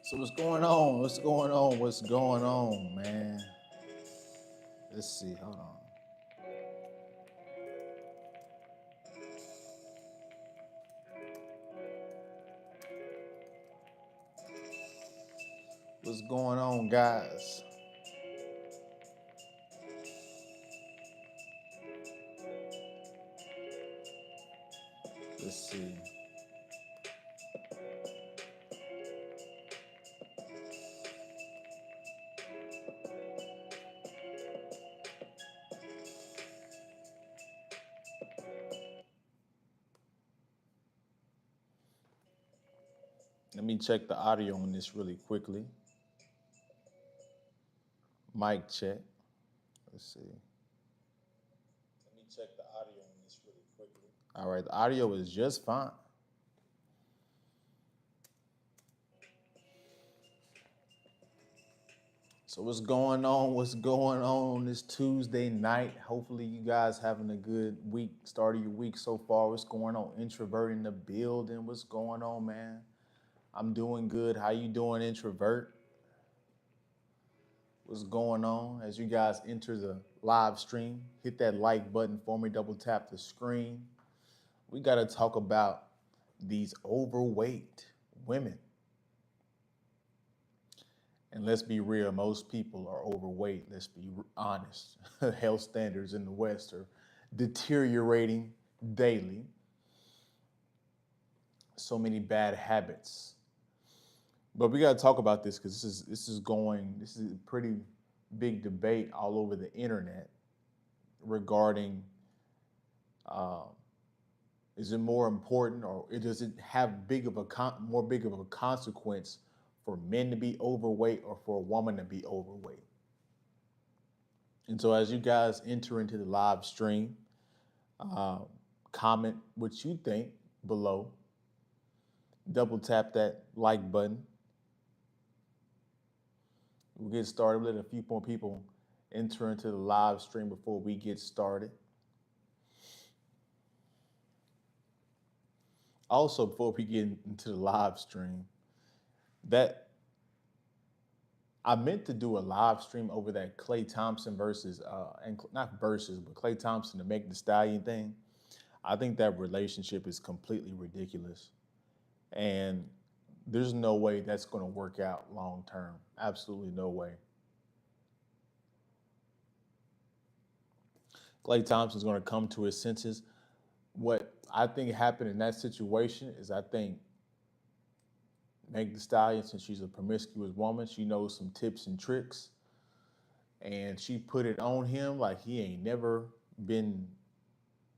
So what's going on? What's going on? What's going on, man? Let's see. Hold on. What's going on, guys? Let's see. Let me check the audio on this really quickly. Mic check. Let's see. Let me check the audio on this really quickly. All right, the audio is just fine. So what's going on? What's going on this Tuesday night? Hopefully you guys having a good week, start of your week so far. What's going on? Introvert in the building. What's going on, man? I'm doing good. How you doing, introvert? What's going on? As you guys enter the live stream, hit that like button for me, double tap the screen. We got to talk about these overweight women. And let's be real, most people are overweight. Let's be honest. Health standards in the West are deteriorating daily. So many bad habits. But we got to talk about this because this is a pretty big debate all over the internet regarding uh, is it more important or does it have more big of a consequence for men to be overweight or for a woman to be overweight? And so as you guys enter into the live stream, uh, comment what you think below. Double tap that like button. We'll get started. We'll let a few more people enter into the live stream before we get started. Also, before we get into the live stream, that I meant to do a live stream over that Clay Thompson versus, and not versus, but Clay Thompson to make the Stallion thing. I think that relationship is completely ridiculous. And there's no way that's going to work out long term. Absolutely no way. Clay Thompson's going to come to his senses. What I think happened in that situation is I think Meg the Stallion, since she's a promiscuous woman, she knows some tips and tricks. And she put it on him like he ain't never been,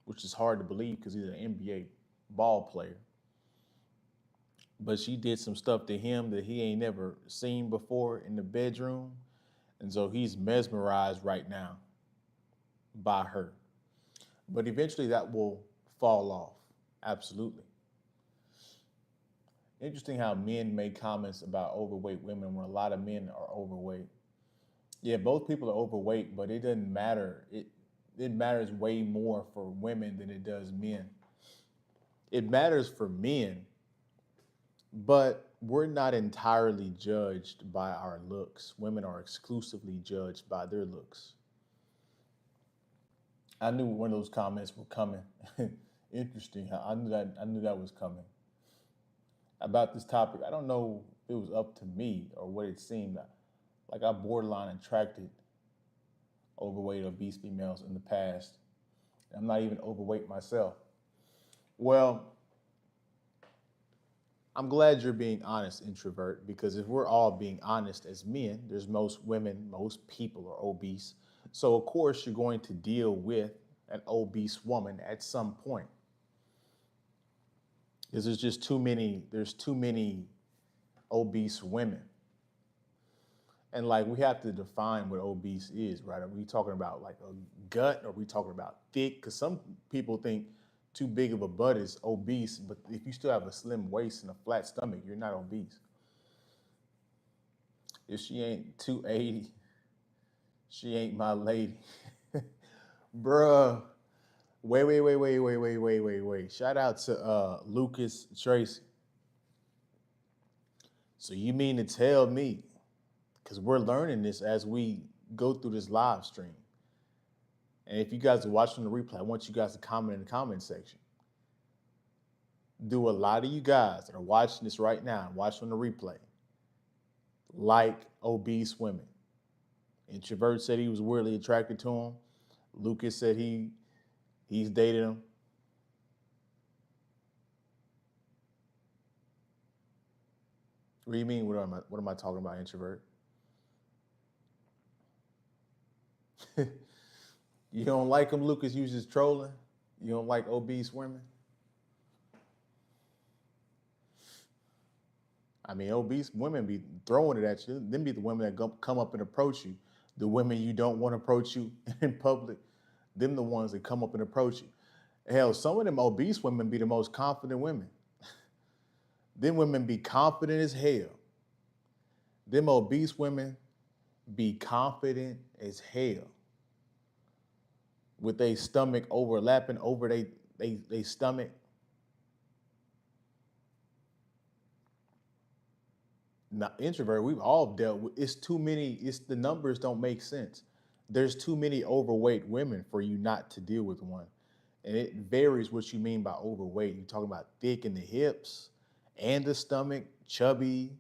which is hard to believe because he's an NBA ball player. But she did some stuff to him that he ain't never seen before in the bedroom. And so he's mesmerized right now by her. But eventually that will fall off. Absolutely. Interesting how men make comments about overweight women when a lot of men are overweight. Yeah, both people are overweight, but it doesn't matter. It matters way more for women than it does men. It matters for men, but we're not entirely judged by our looks. Women are exclusively judged by their looks. I knew one of those comments were coming. Interesting. I knew that was coming. About this topic, I don't know if it was up to me or what it seemed like. I borderline attracted overweight, obese females in the past. I'm not even overweight myself. Well, I'm glad you're being honest, introvert, because if we're all being honest as men, there's most women, most people are obese. So, of course, you're going to deal with an obese woman at some point. Because there's too many obese women. And like we have to define what obese is, right? Are we talking about like a gut? Or are we talking about thick? Because some people think too big of a butt is obese, but if you still have a slim waist and a flat stomach, you're not obese. If she ain't 280, she ain't my lady. Bruh. Wait. Shout out to Lucas Tracy. So you mean to tell me, because we're learning this as we go through this live stream. And if you guys are watching the replay, I want you guys to comment in the comment section. Do a lot of you guys that are watching this right now and watching the replay like obese women? Introvert said he was weirdly attracted to him. Lucas said he's dated him. What do you mean? What am I talking about, introvert? You don't like him, Lucas? You just trolling? You don't like obese women? I mean, obese women be throwing it at you. Them be the women that come up and approach you. The women you don't want to approach you in public, them the ones that come up and approach you. Hell, some of them obese women be the most confident women. Them women be confident as hell. Them obese women be confident as hell. With their stomach overlapping over they stomach. Now, introvert, we've all dealt with, it's too many, the numbers don't make sense. There's too many overweight women for you not to deal with one. And it varies what you mean by overweight. You're talking about thick in the hips and the stomach, chubby,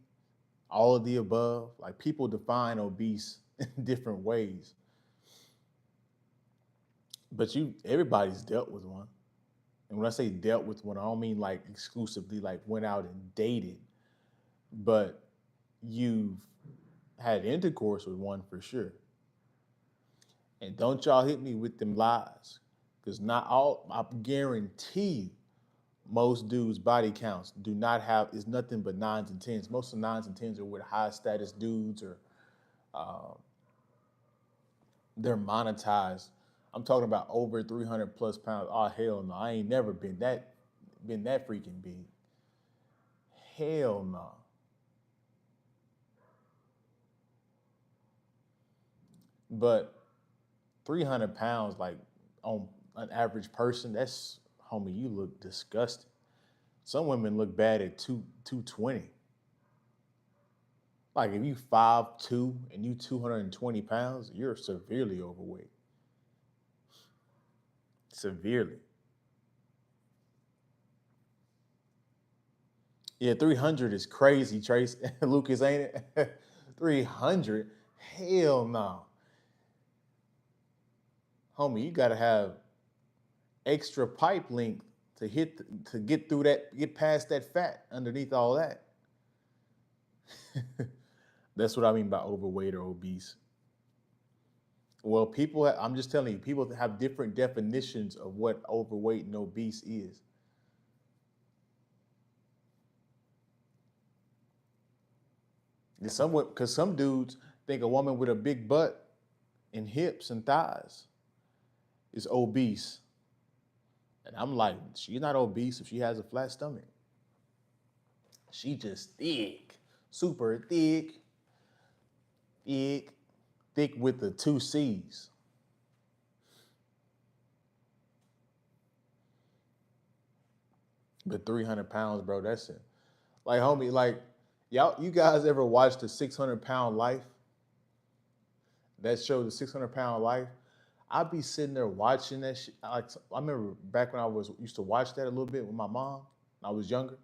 all of the above. Like, people define obese in different ways. But everybody's dealt with one. And when I say dealt with one, I don't mean like exclusively like went out and dated, but you've had intercourse with one for sure. And don't y'all hit me with them lies, because not all, I guarantee you, most dudes' body counts do not have, is nothing but 9s and 10s. Most of the 9s and 10s are with high status dudes, or they're monetized. I'm talking about over 300 plus pounds. Oh, hell no. I ain't never been that freaking big. Hell no. But 300 pounds, like, on an average person, that's, homie, you look disgusting. Some women look bad at 220. Like, if you 5'2" and you 220 pounds, you're severely overweight. Severely. Yeah, 300 is crazy, Trace. Lucas, ain't it? 300? Hell no. Homie, you gotta have extra pipe length to get through that, get past that fat underneath all that. That's what I mean by overweight or obese. Well, I'm just telling you, people have different definitions of what overweight and obese is. Because some dudes think a woman with a big butt and hips and thighs is obese. And I'm like, she's not obese if she has a flat stomach. She just thick, super thick, thick with the 2 C's. But 300 pounds, bro, that's it. Like, homie, like, you guys ever watched the 600-Pound Life? That show, the 600-Pound Life? I'd be sitting there watching that shit. I remember back when I used to watch that a little bit with my mom when I was younger.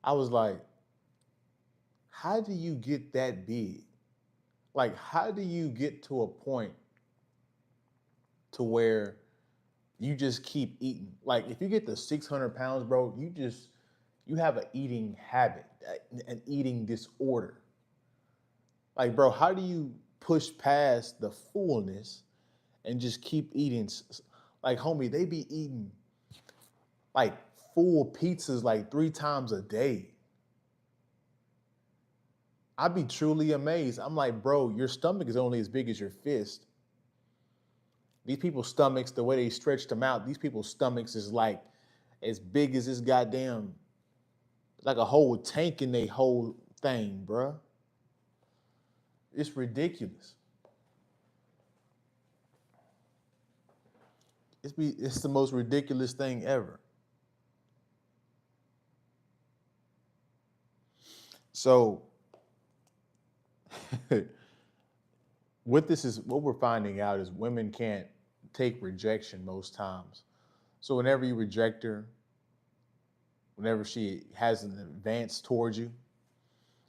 I was like, how do you get that big? Like, how do you get to a point to where you just keep eating? Like, if you get to 600 pounds, bro, you have an eating habit, an eating disorder. Like, bro, how do you push past the fullness and just keep eating? Like, homie, they be eating like full pizzas like 3 times a day. I'd be truly amazed. I'm like, bro, your stomach is only as big as your fist. These people's stomachs, the way they stretched them out, these people's stomachs is like as big as this goddamn, like a whole tank in their whole thing, bruh. It's ridiculous. It's the most ridiculous thing ever. So what we're finding out is women can't take rejection most times. So whenever you reject her, whenever she has an advance towards you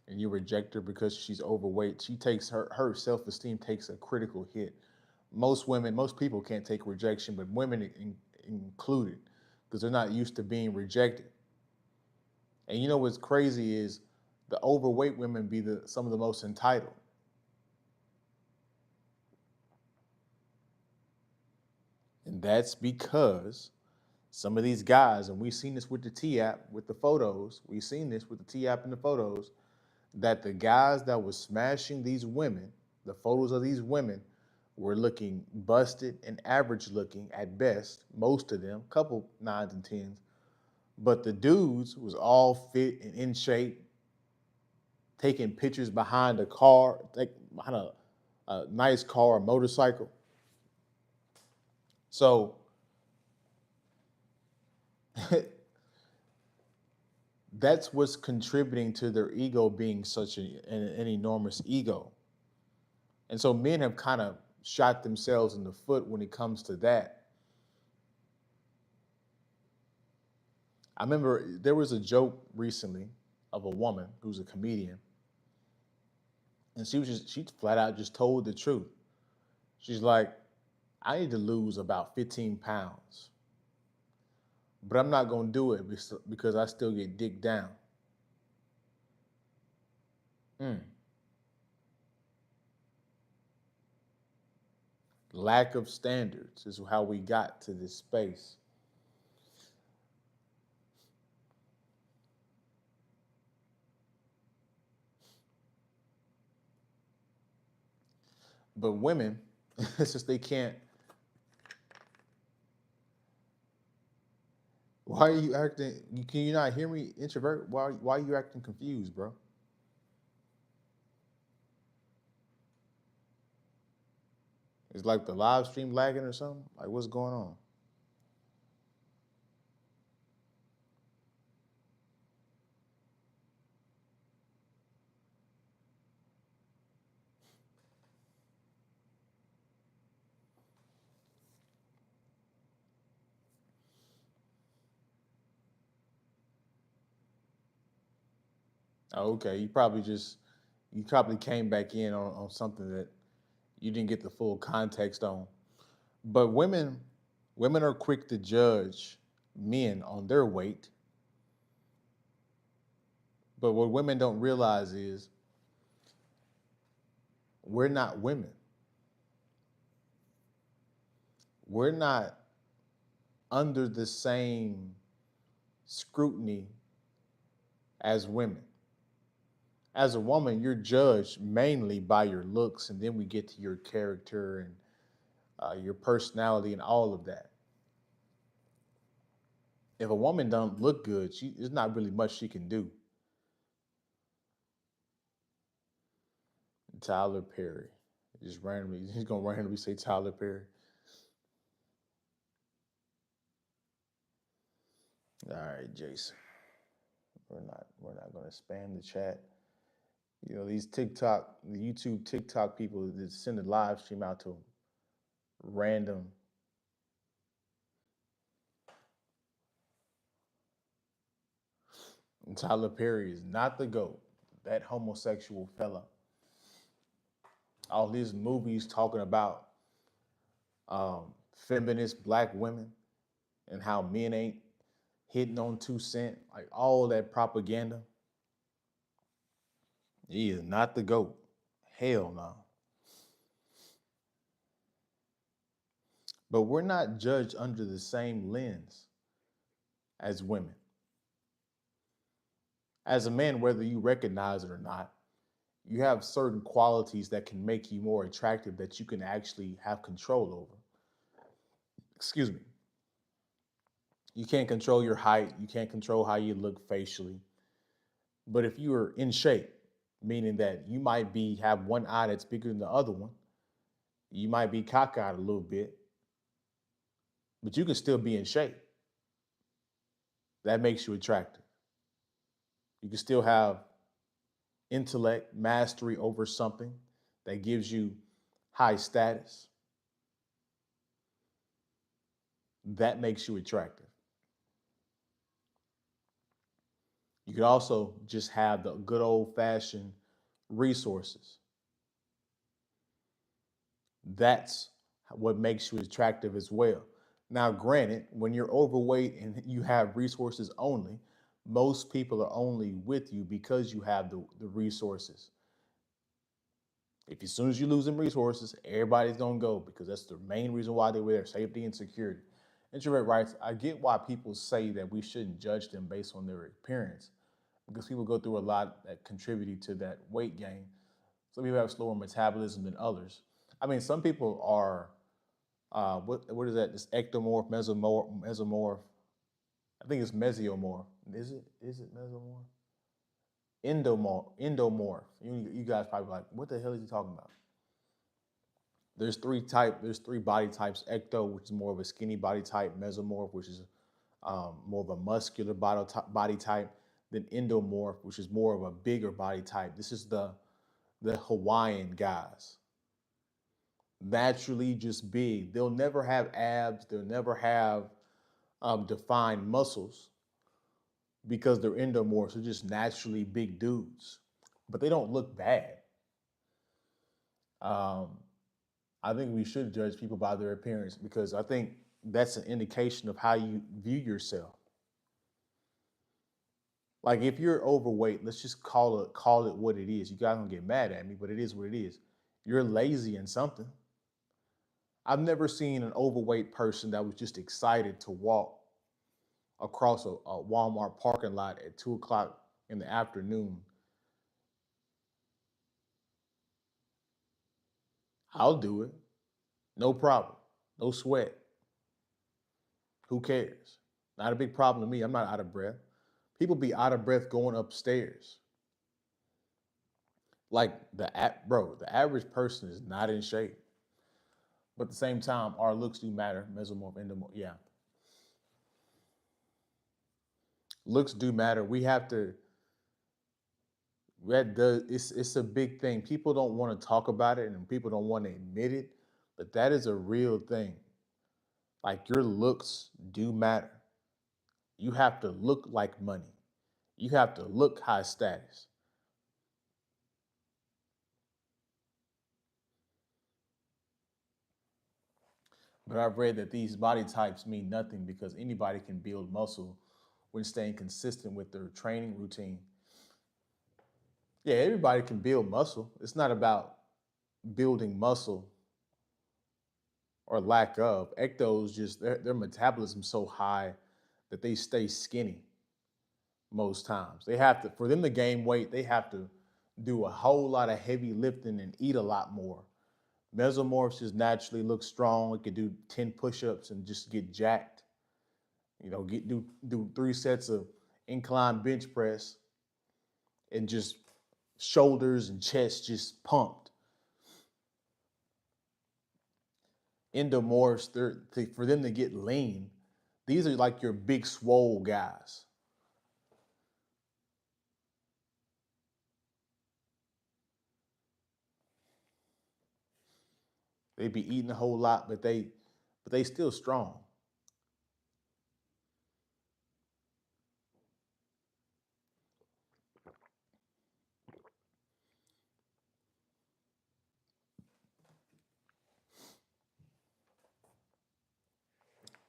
and you reject her because she's overweight, she takes her self-esteem takes a critical hit. Most people can't take rejection, but women included, because they're not used to being rejected. And you know what's crazy is the overweight women be some of the most entitled. And that's because some of these guys, and we've seen this with the T app, with the photos, we've seen this with the T app and the photos, that the guys that was smashing these women, the photos of these women, were looking busted and average looking at best, most of them, couple nines and tens. But the dudes was all fit and in shape, taking pictures behind a car, like behind a nice car, a motorcycle. So that's what's contributing to their ego being such an enormous ego. And so men have kind of shot themselves in the foot when it comes to that. I remember there was a joke recently of a woman who's a comedian, and she flat out just told the truth. She's like, I need to lose about 15 pounds, but I'm not gonna do it because I still get dick down. Mm. Lack of standards is how we got to this space. But women, it's just they can't. Why are you acting? Can you not hear me, introvert? Why are you acting confused, bro? It's like the live stream lagging or something. Like what's going on? Oh, okay, you probably came back in on something that you didn't get the full context on. But women are quick to judge men on their weight. But what women don't realize is we're not women. We're not under the same scrutiny as women. As a woman, you're judged mainly by your looks, and then we get to your character and your personality and all of that. If a woman don't look good, there's not really much she can do. Tyler Perry, just randomly, he's gonna randomly say Tyler Perry. All right, Jason, we're not gonna spam the chat. You know these the YouTube TikTok people that send a live stream out to random. And Tyler Perry is not the GOAT. That homosexual fella. All these movies talking about feminist black women and how men ain't hitting on 2 cent, like all that propaganda. He is not the GOAT. Hell no. But we're not judged under the same lens as women. As a man, whether you recognize it or not, you have certain qualities that can make you more attractive that you can actually have control over. Excuse me. You can't control your height, you can't control how you look facially. But if you are in shape, meaning that you might be have one eye that's bigger than the other one, you might be cockeyed a little bit, but you can still be in shape. That makes you attractive. You can still have intellect, mastery over something that gives you high status, that makes you attractive. You could also just have the good old fashioned resources. That's what makes you attractive as well. Now, granted, when you're overweight and you have resources only, most people are only with you because you have the resources. If as soon as you lose them resources, everybody's gonna go because that's the main reason why they're there, safety and security. Introvert writes, I get why people say that we shouldn't judge them based on their appearance because people go through a lot that contributed to that weight gain. Some people have slower metabolism than others. I mean, some people are what is that? This ectomorph, mesomorph. I think it's mesomorph. Is it? Is it mesomorph? Endomorph. You guys probably like, what the hell is he talking about? There's three body types. Ecto, which is more of a skinny body type. Mesomorph, which is more of a muscular body type. Then endomorph, which is more of a bigger body type. This is the Hawaiian guys. Naturally just big. They'll never have abs. They'll never have defined muscles because they're endomorphs. They're just naturally big dudes, but they don't look bad. Um, I think we should judge people by their appearance because I think that's an indication of how you view yourself. Like if you're overweight, let's just call it what it is. You guys don't get mad at me, but it is what it is. You're lazy in something. I've never seen an overweight person that was just excited to walk across a Walmart parking lot at 2 o'clock in the afternoon. I'll do it. No problem. No sweat. Who cares? Not a big problem to me. I'm not out of breath. People be out of breath going upstairs. Like the average person is not in shape. But at the same time, our looks do matter. Mesomorph, endomorph, yeah. Looks do matter. We have to. That does. It's a big thing. People don't want to talk about it, and people don't want to admit it, but that is a real thing. Like your looks do matter. You have to look like money. You have to look high status. But I've read that these body types mean nothing because anybody can build muscle when staying consistent with their training routine. Yeah, everybody can build muscle. It's not about building muscle or lack of. Ectos just their metabolism so high that they stay skinny most times. They have to for them to gain weight, they have to do a whole lot of heavy lifting and eat a lot more. Mesomorphs just naturally look strong. It could do 10 push-ups and just get jacked. You know, do 3 sets of incline bench press and just shoulders and chest just pumped. Endomorphs, for them to get lean, these are like your big swole guys. They be eating a whole lot, but they still strong.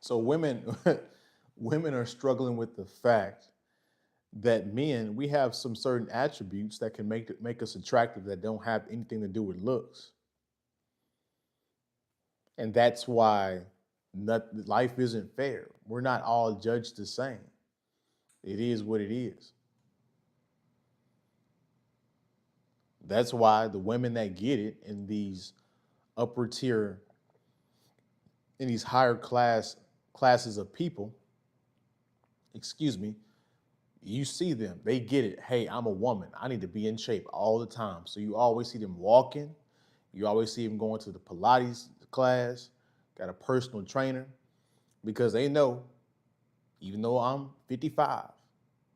So women women are struggling with the fact that men, we have some certain attributes that can make us attractive that don't have anything to do with looks. And that's why life isn't fair. We're not all judged the same. It is what it is. That's why the women that get it in these upper tier, in these higher classes of people, excuse me, you see them, they get it. Hey, I'm a woman. I need to be in shape all the time. So you always see them walking. You always see them going to the Pilates class, got a personal trainer, because they know, even though I'm 55,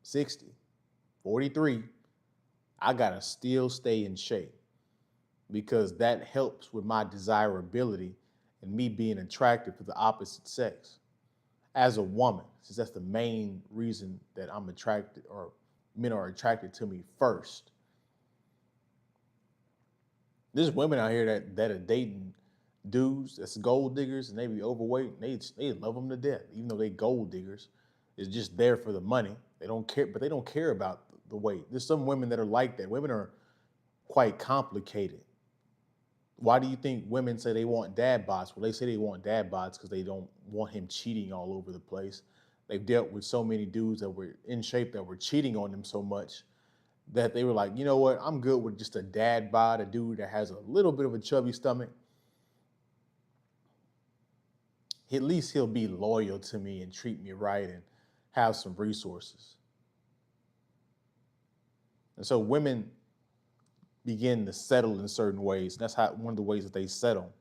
60, 43, I gotta still stay in shape because that helps with my desirability and me being attracted to the opposite sex as a woman, since that's the main reason that I'm attracted or men are attracted to me first. There's women out here that are dating dudes that's gold diggers and they be overweight and they love them to death, even though they gold diggers. It's just there for the money. They don't care, but they don't care about the weight. There's some women that are like that. Women are quite complicated. Why do you think women say they want dad bods? Well, they say they want dad bods because they don't want him cheating all over the place. They've dealt with so many dudes that were in shape that were cheating on them so much that they were like, you know what, I'm good with just a dad bod, a dude that has a little bit of a chubby stomach. At least he'll be loyal to me and treat me right and have some resources. And so women begin to settle in certain ways. That's how one of the ways that they settle.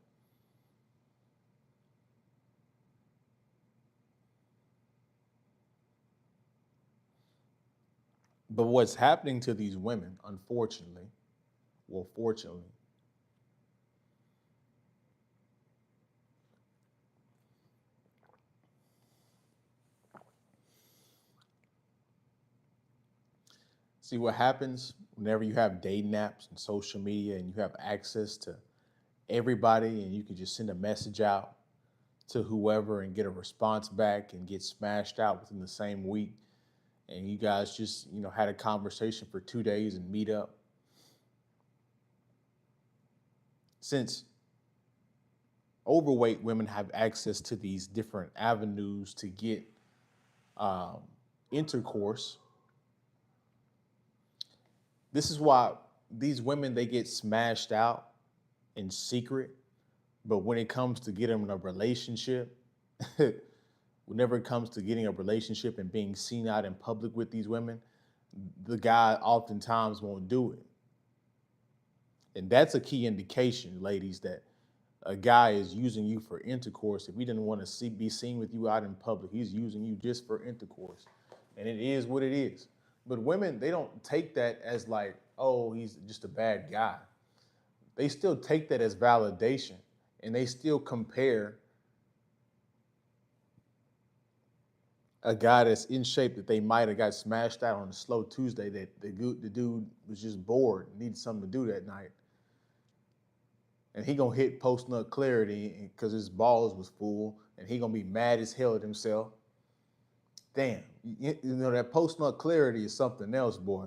But what's happening to these women, unfortunately, well, fortunately, see what happens whenever you have dating apps and social media and you have access to everybody and you can just send a message out to whoever and get a response back and get smashed out within the same week. And you guys just, had a conversation for 2 days and meet up. Since overweight women have access to these different avenues to get um, intercourse, this is why these women, they get smashed out in secret. But when it comes to getting in a relationship, whenever it comes to getting a relationship and being seen out in public with these women, the guy oftentimes won't do it. And that's a key indication, ladies, that a guy is using you for intercourse. If he didn't want to be seen with you out in public, he's using you just for intercourse. And it is what it is. But women, they don't take that as like, oh, he's just a bad guy. They still take that as validation and they still compare a guy that's in shape that they might have got smashed out on a slow Tuesday that the dude was just bored, needed something to do that night. And he gonna hit post nut clarity because his balls was full and he gonna be mad as hell at himself. Damn, that post nut clarity is something else, boy.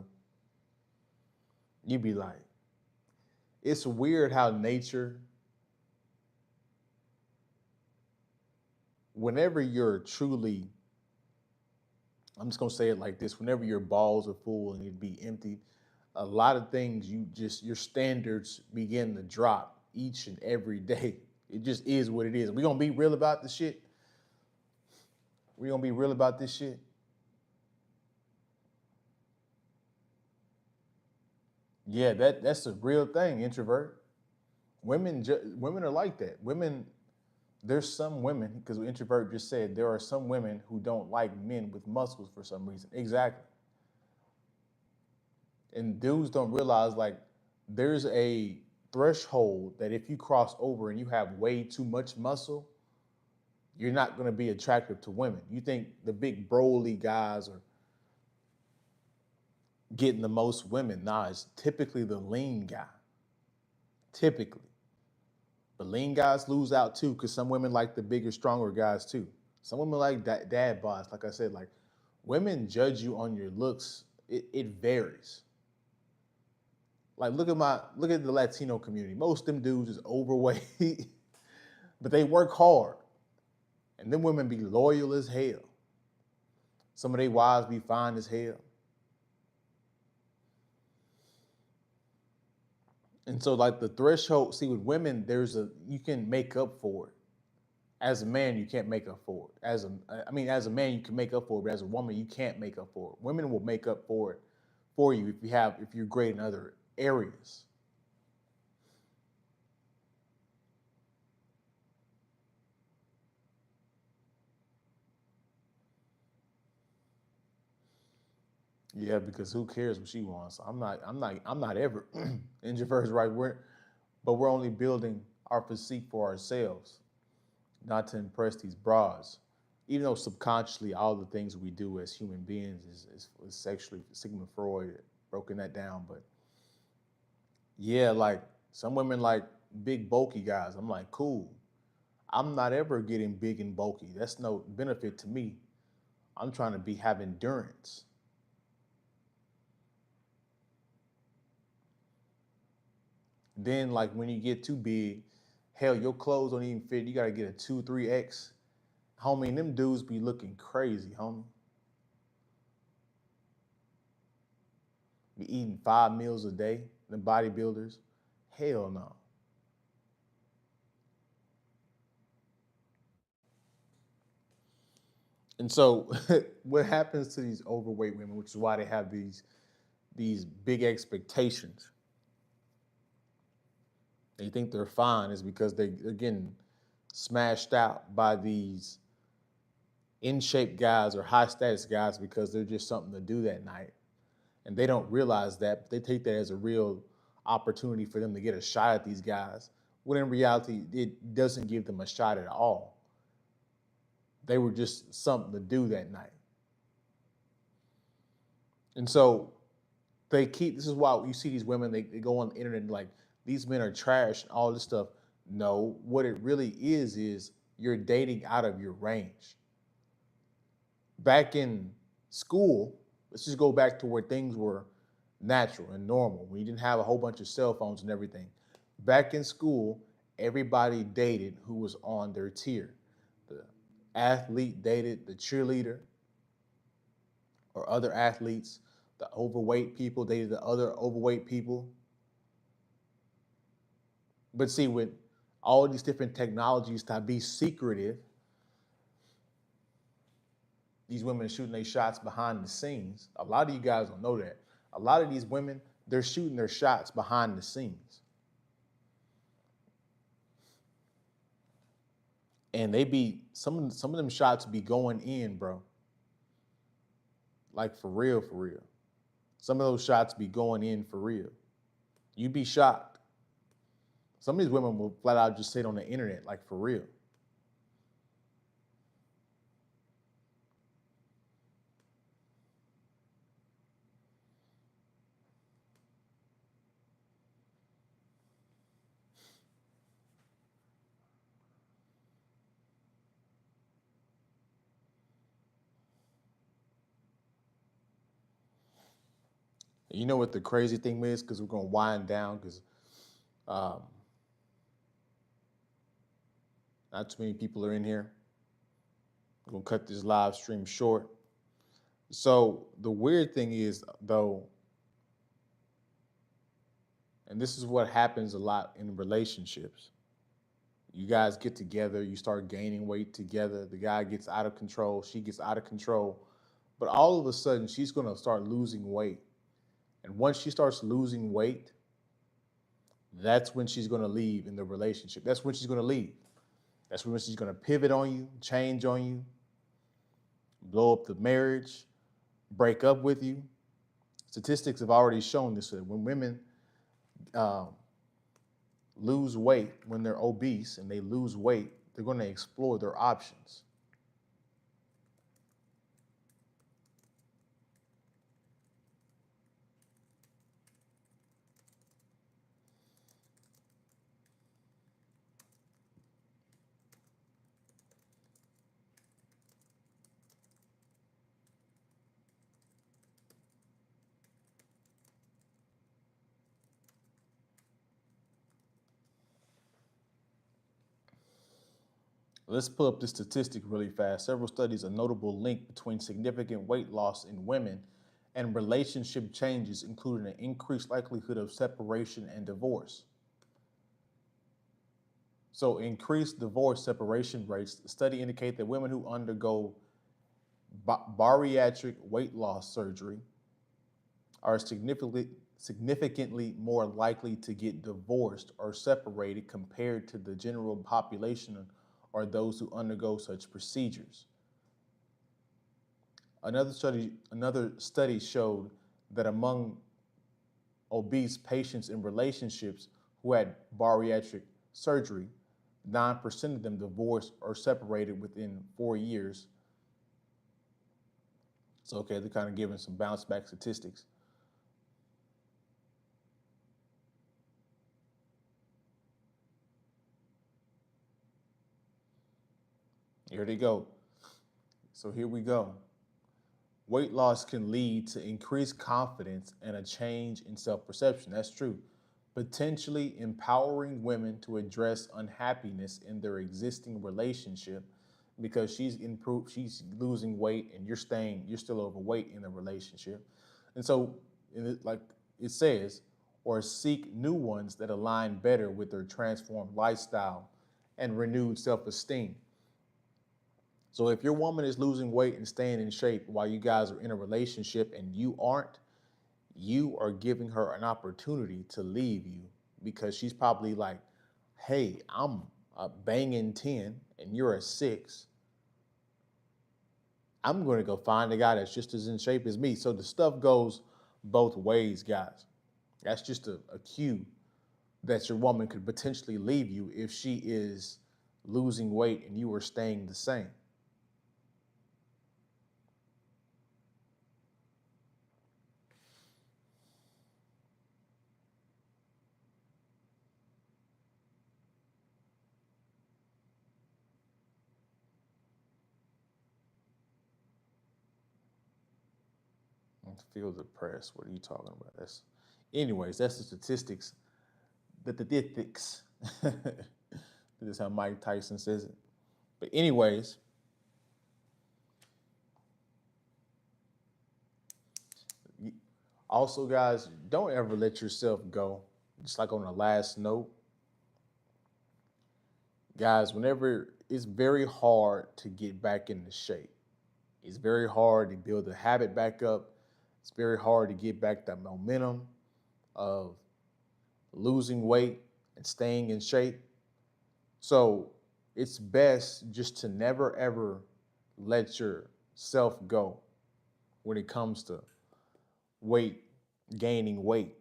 You be like, it's weird how nature, whenever you're truly, I'm just gonna say it like this: whenever your balls are full and you'd be empty, a lot of things your standards begin to drop each and every day. It just is what it is. We gonna be real about this shit. We gonna be real about this shit. Yeah, that's a real thing, introvert. Women are like that. Women, there's some women, because introvert just said there are some women who don't like men with muscles for some reason. Exactly. And dudes don't realize like there's a threshold that if you cross over and you have way too much muscle, you're not going to be attractive to women. You think the big broly guys are getting the most women. Nah, it's typically the lean guy. Typically. But lean guys lose out too because some women like the bigger, stronger guys too. Some women like dad bods. Like I said, like women judge you on your looks. It varies. Like look at the Latino community. Most of them dudes is overweight, but they work hard. And them women be loyal as hell. Some of their wives be fine as hell. And so like the threshold, see with women, you can make up for it. As a man, you can't make up for it. As a man, you can make up for it, but as a woman, you can't make up for it. Women will make up for it for you if you're great in other areas. Yeah, because who cares what she wants? I'm not ever introverts, right? But we're only building our physique for ourselves, not to impress these bras. Even though subconsciously all the things we do as human beings is sexually, Sigmund Freud broken that down. But yeah, like some women like big bulky guys. I'm like, cool. I'm not ever getting big and bulky. That's no benefit to me. I'm trying to have endurance. Then like when you get too big, hell, your clothes don't even fit. You gotta get a 2, 3X. Homie, and them dudes be looking crazy, homie. Be eating 5 meals a day, the bodybuilders. Hell no. And so what happens to these overweight women, which is why they have these big expectations. They think they're fine, is because they're getting smashed out by these in shape guys or high status guys because they're just something to do that night. And they don't realize that, but they take that as a real opportunity for them to get a shot at these guys. When in reality, it doesn't give them a shot at all. They were just something to do that night. And so this is why you see these women, they go on the internet and like, these men are trash and all this stuff. No, what it really is you're dating out of your range. Back in school, let's just go back to where things were natural and normal, when you didn't have a whole bunch of cell phones and everything. Back in school, everybody dated who was on their tier. The athlete dated the cheerleader or other athletes. The overweight people dated the other overweight people. But see, with all these different technologies to be secretive, these women are shooting their shots behind the scenes. A lot of you guys don't know that. A lot of these women, they're shooting their shots behind the scenes. And they be some of them shots be going in, bro. Like for real, for real. Some of those shots be going in for real. You'd be shocked. Some of these women will flat out just sit on the internet, like for real. And you know what the crazy thing is? Because we're gonna wind down, because um, not too many people are in here. We're gonna cut this live stream short. So the weird thing is, though, and this is what happens a lot in relationships. You guys get together, you start gaining weight together. The guy gets out of control, she gets out of control. But all of a sudden, she's going to start losing weight. And once she starts losing weight, that's when she's going to leave in the relationship. That's when she's going to leave. That's when she's going to pivot on you, change on you, blow up the marriage, break up with you. Statistics have already shown this. That when women um, lose weight, when they're obese and they lose weight, they're going to explore their options. Let's pull up this statistic really fast. Several studies a notable link between significant weight loss in women and relationship changes, including an increased likelihood of separation and divorce. So, increased divorce separation rates. The study indicate that women who undergo bariatric weight loss surgery are significantly more likely to get divorced or separated compared to the general population or those who undergo such procedures. Another study showed that among obese patients in relationships who had bariatric surgery, 9% of them divorced or separated within 4 years. So, okay, they're kind of giving some bounce back statistics. Here they go. So, here we go. Weight loss can lead to increased confidence and a change in self perception. That's true. Potentially empowering women to address unhappiness in their existing relationship because she's losing weight and you're still overweight in the relationship. And so, like it says, or seek new ones that align better with their transformed lifestyle and renewed self esteem. So if your woman is losing weight and staying in shape while you guys are in a relationship and you aren't, you are giving her an opportunity to leave you because she's probably like, hey, I'm a banging 10 and you're a 6. I'm going to go find a guy that's just as in shape as me. So the stuff goes both ways, guys. That's just a cue that your woman could potentially leave you if she is losing weight and you are staying the same. I feel depressed. What are you talking about? Anyways, that's the statistics. The statistics. This is how Mike Tyson says it. But anyways, also guys, don't ever let yourself go. Just like on the last note, guys, whenever it's very hard to get back into shape. It's very hard to build the habit back up. It's very hard to get back that momentum of losing weight and staying in shape. So it's best just to never ever let yourself go when it comes to weight, gaining weight.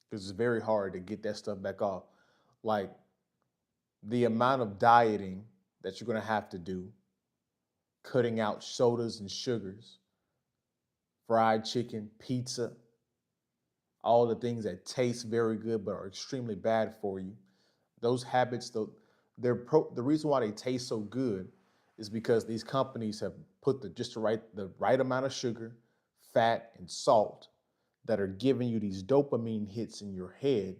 Because it's very hard to get that stuff back off. Like the amount of dieting that you're going to have to do, cutting out sodas and sugars, fried chicken, pizza, all the things that taste very good but are extremely bad for you. Those habits, though, the reason why they taste so good is because these companies have put the right amount of sugar, fat, and salt that are giving you these dopamine hits in your head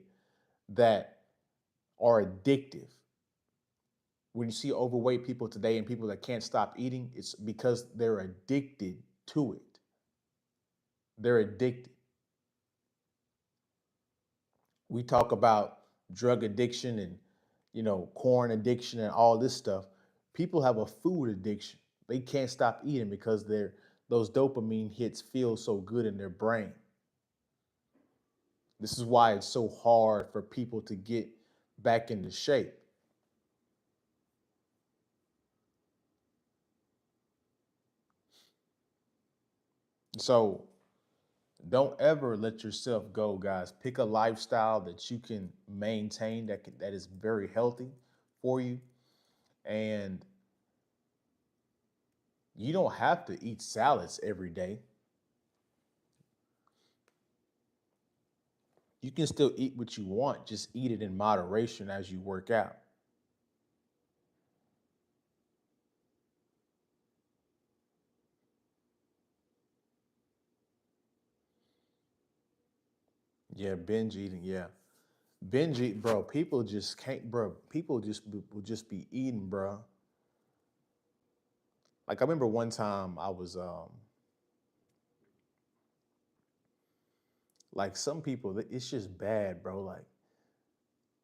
that are addictive. When you see overweight people today and people that can't stop eating, it's because they're addicted to it. They're addicted. We talk about drug addiction and corn addiction and all this stuff. People have a food addiction. They can't stop eating because those dopamine hits feel so good in their brain. This is why it's so hard for people to get back into shape. So don't ever let yourself go, guys. Pick a lifestyle that you can maintain that is very healthy for you, and you don't have to eat salads every day. You can still eat what you want, just eat it in moderation as you work out. Yeah, binge eating. Yeah, binge eat, bro. People just can't, bro. People will just be eating, bro. Like I remember one time I was like some people. It's just bad, bro. Like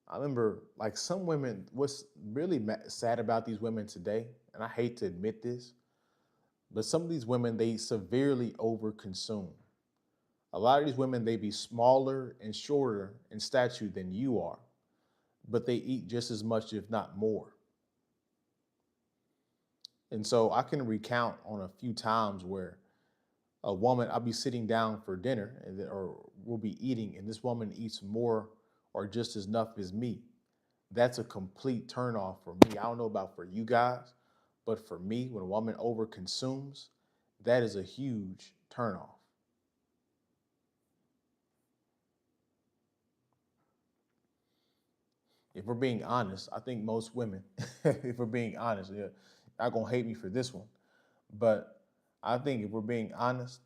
I remember like some women. What's really sad about these women today, and I hate to admit this, but some of these women they severely overconsume. A lot of these women they be smaller and shorter in stature than you are, but they eat just as much, if not more. And so I can recount on a few times where a woman, I'll be sitting down for dinner or we'll be eating, and this woman eats more or just as enough as me. That's a complete turnoff for me. I don't know about for you guys, but for me, when a woman over consumes, that is a huge turnoff. If we're being honest, I think most women, if we're being honest, yeah, not gonna hate me for this one, but I think if we're being honest,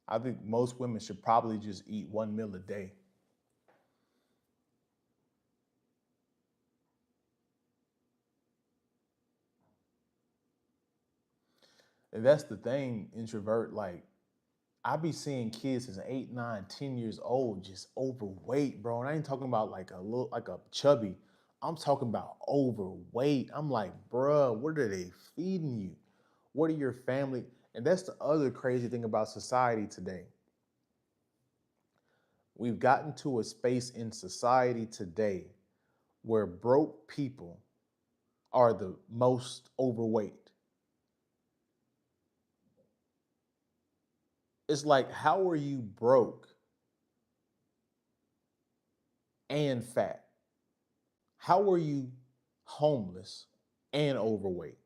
I think most women should probably just eat one meal a day. And that's the thing, introvert. Like, I be seeing kids as 8, 9, 10 years old, just overweight, bro. And I ain't talking about like a little, like a chubby. I'm talking about overweight. I'm like, bruh, what are they feeding you? What are your family? And that's the other crazy thing about society today. We've gotten to a space in society today where broke people are the most overweight. It's like, how are you broke and fat? How are you homeless and overweight?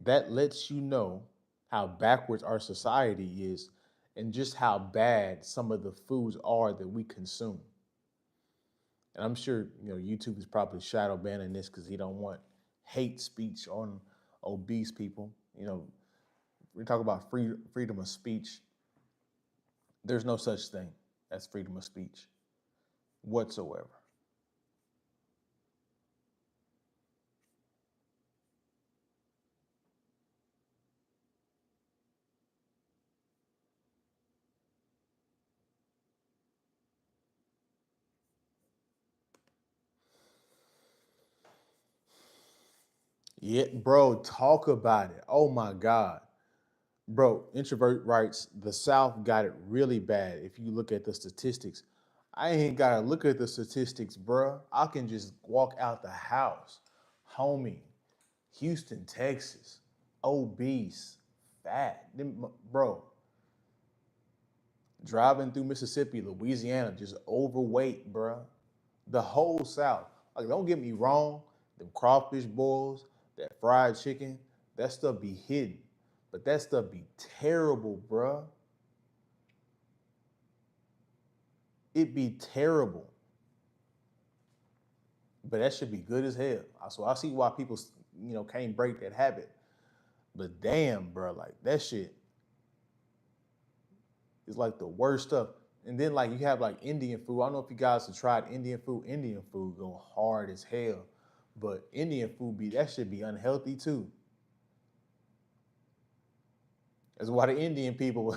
That lets you know how backwards our society is and just how bad some of the foods are that we consume. And I'm sure, YouTube is probably shadow banning this because he don't want hate speech on obese people. We talk about freedom of speech. There's no such thing as freedom of speech whatsoever. Yeah, bro, talk about it. Oh my God. Bro, introvert writes, the South got it really bad if you look at the statistics. I ain't gotta look at the statistics, bro. I can just walk out the house. Homie, Houston, Texas, obese, fat. Bro, driving through Mississippi, Louisiana, just overweight, bro. The whole South. Like, don't get me wrong, them crawfish boils, that fried chicken, that stuff be hidden. But that stuff be terrible, bruh. It be terrible. But that should be good as hell. So I see why people, can't break that habit. But damn, bro, like that shit is like the worst stuff. And then like you have like Indian food. I don't know if you guys have tried Indian food. Indian food go hard as hell. But Indian food that should be unhealthy too. That's why the Indian people,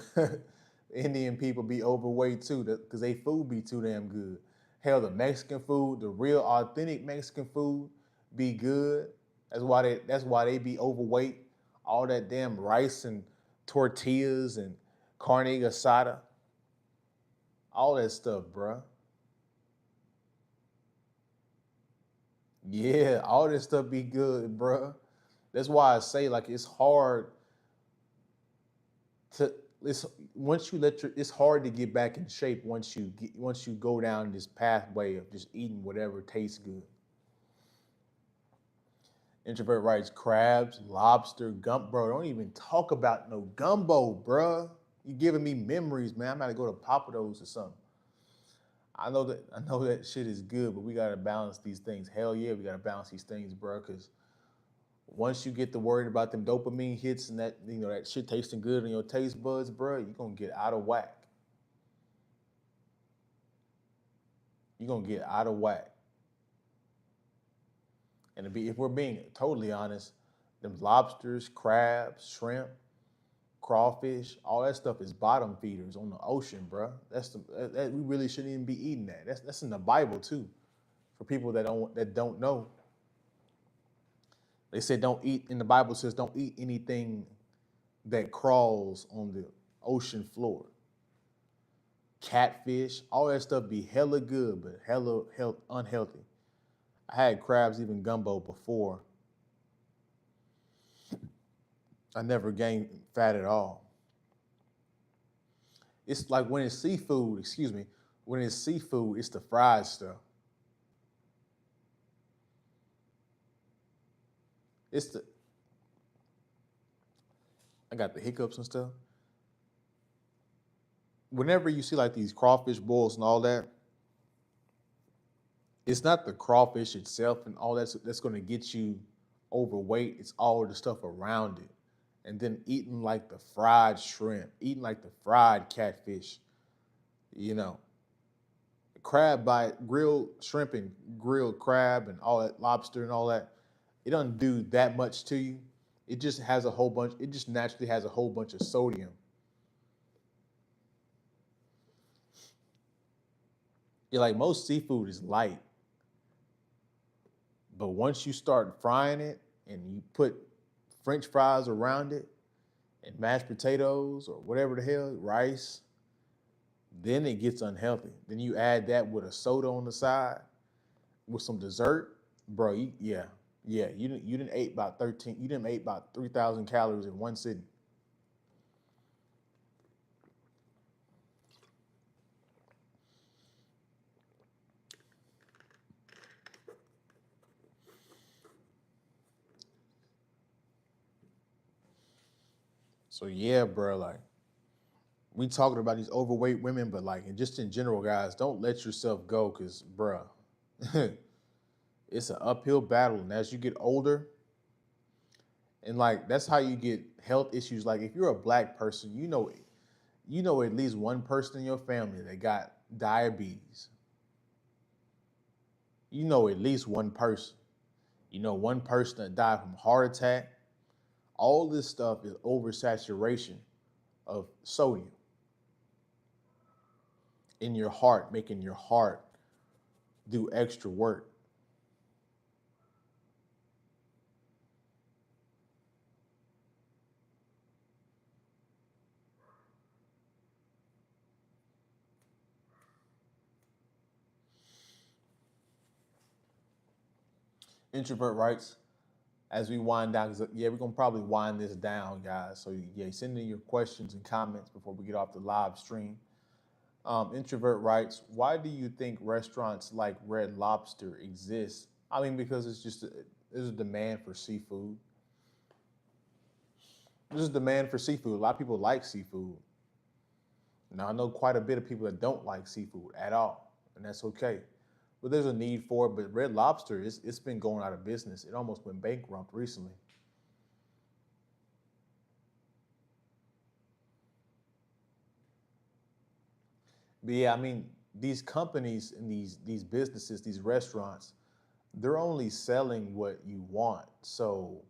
Indian people be overweight too, because they food be too damn good. Hell, the Mexican food, the real authentic Mexican food, be good. That's why they be overweight. All that damn rice and tortillas and carne asada, all that stuff, bruh. Yeah, all this stuff be good, bruh. That's why I say like it's hard to it's once you let your it's hard to get back in shape once you go down this pathway of just eating whatever tastes good. Introvert writes crabs, lobster, bro. Don't even talk about no gumbo, bruh. You giving me memories, man. I'm about to go to Papados or something. I know that shit is good, but we gotta balance these things. Hell yeah, we gotta balance these things, bro. Because once you get to worrying about them dopamine hits and that shit tasting good in your taste buds, bro, you're gonna get out of whack. You're gonna get out of whack. And if we're being totally honest, them lobsters, crabs, shrimp, crawfish, all that stuff is bottom feeders on the ocean, bro. We really shouldn't even be eating that. That's in the Bible too. For people that don't know, they said don't eat. In the Bible says don't eat anything that crawls on the ocean floor. Catfish, all that stuff be hella good, but hella unhealthy. I had crabs even gumbo before, I never gained fat at all. It's like when it's seafood, excuse me, when it's seafood, it's the fried stuff. It's the I got the hiccups and stuff. Whenever you see like these crawfish boils and all that, it's not the crawfish itself and all that's going to get you overweight. It's all the stuff around it. And then eating like the fried shrimp, eating like the fried catfish, you know, crab bite, grilled shrimp and grilled crab and all that lobster and all that. It doesn't do that much to you. It just has a whole bunch, it just naturally has a whole bunch of sodium. Yeah, like most seafood is light, but once you start frying it and you put French fries around it and mashed potatoes or whatever the hell, rice, then it gets unhealthy. Then you add that with a soda on the side with some dessert, bro. Yeah, you didn't ate about 13. You didn't ate about 3,000 calories in one sitting. So yeah, bro. Like we talking about these overweight women, but like and just in general, guys, don't let yourself go, cause, bro, it's an uphill battle, and as you get older, and like that's how you get health issues. Like if you're a black person, you know at least one person in your family that got diabetes. You know at least one person. You know one person that died from heart attack. All this stuff is oversaturation of sodium in your heart, making your heart do extra work. Introvert writes, as we wind down, because yeah, we're gonna probably wind this down, guys. So yeah, send in your questions and comments before we get off the live stream. Introvert writes, why do you think restaurants like Red Lobster exist? I mean, because there's a demand for seafood. There's a demand for seafood. A lot of people like seafood. Now I know quite a bit of people that don't like seafood at all, and that's okay. But there's a need for it. But Red Lobster, it's been going out of business. It almost went bankrupt recently. But yeah, I mean, these companies and these businesses, these restaurants, they're only selling what you want. So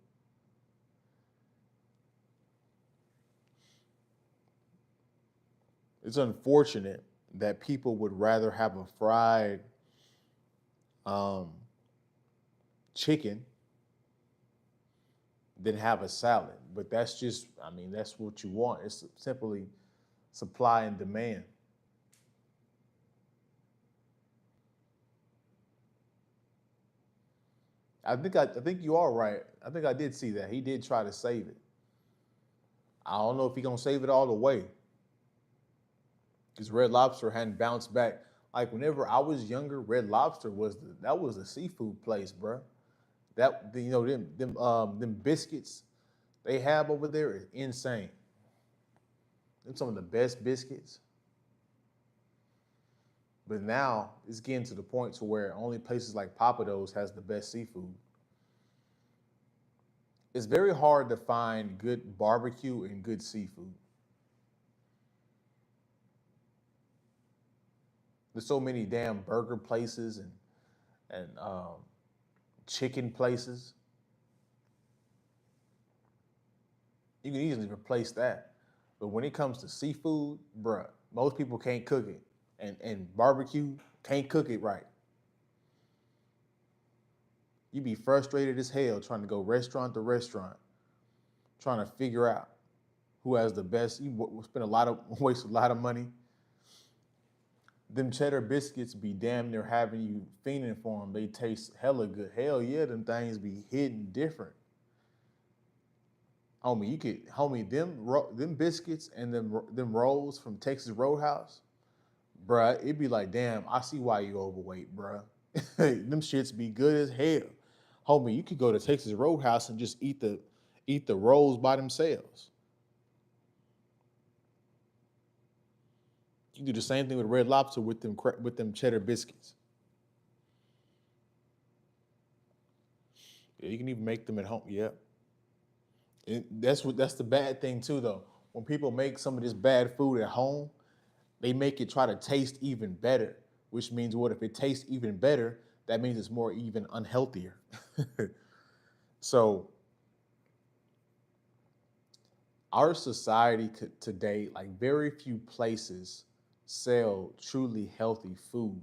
it's unfortunate that people would rather have a fried um, chicken than have a salad. But that's just, I mean, that's what you want. It's simply supply and demand. I think you are right. I think I did see that. He did try to save it. I don't know if he's gonna save it all the way because Red Lobster hadn't bounced back. Like whenever I was younger, Red Lobster was that was a seafood place, bro. That you know them biscuits they have over there is insane. Them some of the best biscuits. But now it's getting to the point to where only places like Papados has the best seafood. It's very hard to find good barbecue and good seafood. There's so many damn burger places and chicken places. You can easily replace that. But when it comes to seafood, bruh, most people can't cook it. And barbecue can't cook it right. You be frustrated as hell trying to go restaurant to restaurant, trying to figure out who has the best. You spend a lot of waste a lot of money. Them cheddar biscuits be damn near having you fiending for them. They taste hella good. Hell yeah, them things be hidden different. Homie, you could, homie, them biscuits and them rolls from Texas Roadhouse, bruh. It'd be like, damn, I see why you overweight, bruh. Them shits be good as hell, homie. You could go to Texas Roadhouse and just eat the rolls by themselves. You do the same thing with Red Lobster with them cheddar biscuits. Yeah, you can even make them at home. Yeah, that's the bad thing too, though. When people make some of this bad food at home, they make it try to taste even better. Which means what if it tastes even better? That means it's more even unhealthier. So our society today, like very few places sell truly healthy food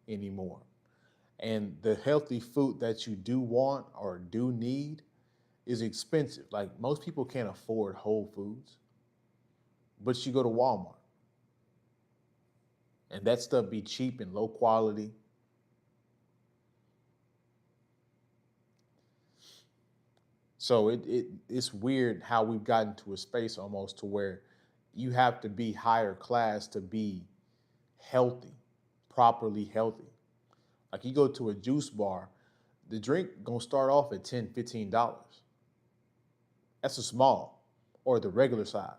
anymore. And the healthy food that you do want or do need is expensive. Like most people can't afford Whole Foods, but you go to Walmart and that stuff be cheap and low quality. So it's weird how we've gotten to a space almost to where you have to be higher class to be healthy, properly healthy. Like you go to a juice bar, the drink gonna start off at $10, $15. That's a small or the regular size.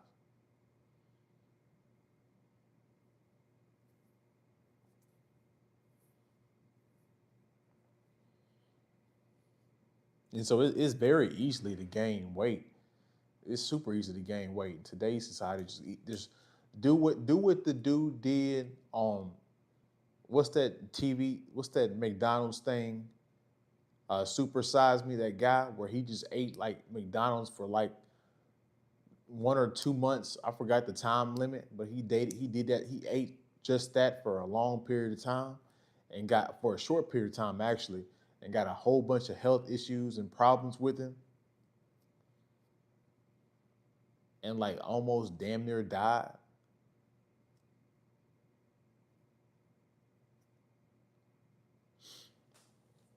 And so it's very easily to gain weight. It's super easy to gain weight in today's society. Just do what the dude did on what's that TV? What's that McDonald's thing? Super Size Me, that guy where he just ate like McDonald's for like 1 or 2 months. I forgot the time limit, but he did that. He ate just that for a long period of time and got for a short period of time actually and got a whole bunch of health issues and problems with him and like almost damn near died.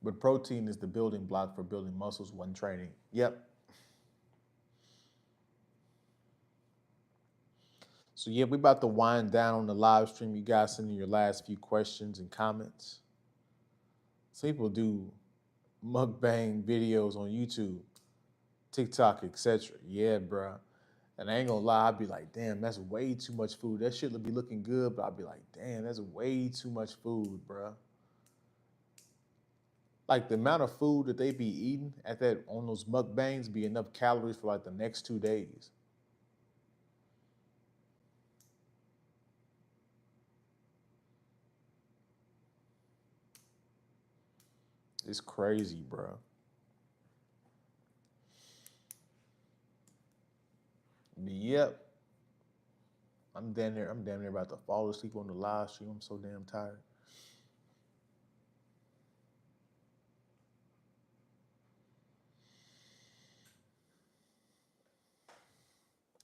But protein is the building block for building muscles when training. Yep. So yeah, we about to wind down on the live stream. You guys send in your last few questions and comments. Some people do mukbang videos on YouTube, TikTok, etc. Yeah, bro. And I ain't gonna lie, I'd be like, damn, that's way too much food. That shit would be looking good, but I'd be like, damn, that's way too much food, bro. Like the amount of food that they be eating at that on those mukbangs be enough calories for like the next 2 days. It's crazy, bro. Yep. I'm damn near about to fall asleep on the live stream. I'm so damn tired.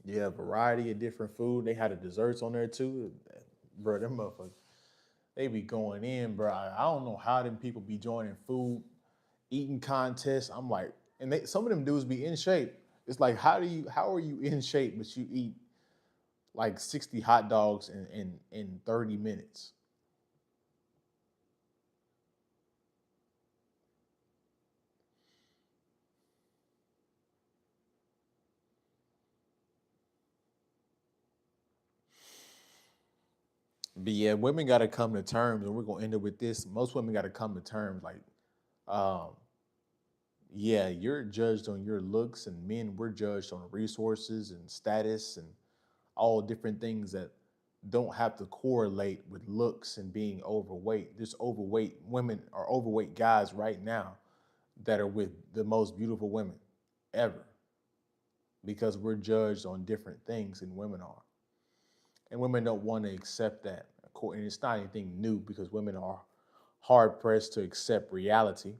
Yeah, variety of different food. They had the desserts on there too. Bro, them motherfuckers, they be going in, bro. I don't know how them people be joining food eating contests. I'm like, and some of them dudes be in shape. It's like, how are you in shape, but you eat like 60 hot dogs in 30 minutes? But yeah, women got to come to terms, and we're gonna end it with this. Most women got to come to terms, like, um, yeah, you're judged on your looks, and men we're judged on resources and status and all different things that don't have to correlate with looks and being overweight. There's overweight women or overweight guys right now that are with the most beautiful women ever because we're judged on different things than women are. And women don't want to accept that. And it's not anything new because women are hard pressed to accept reality.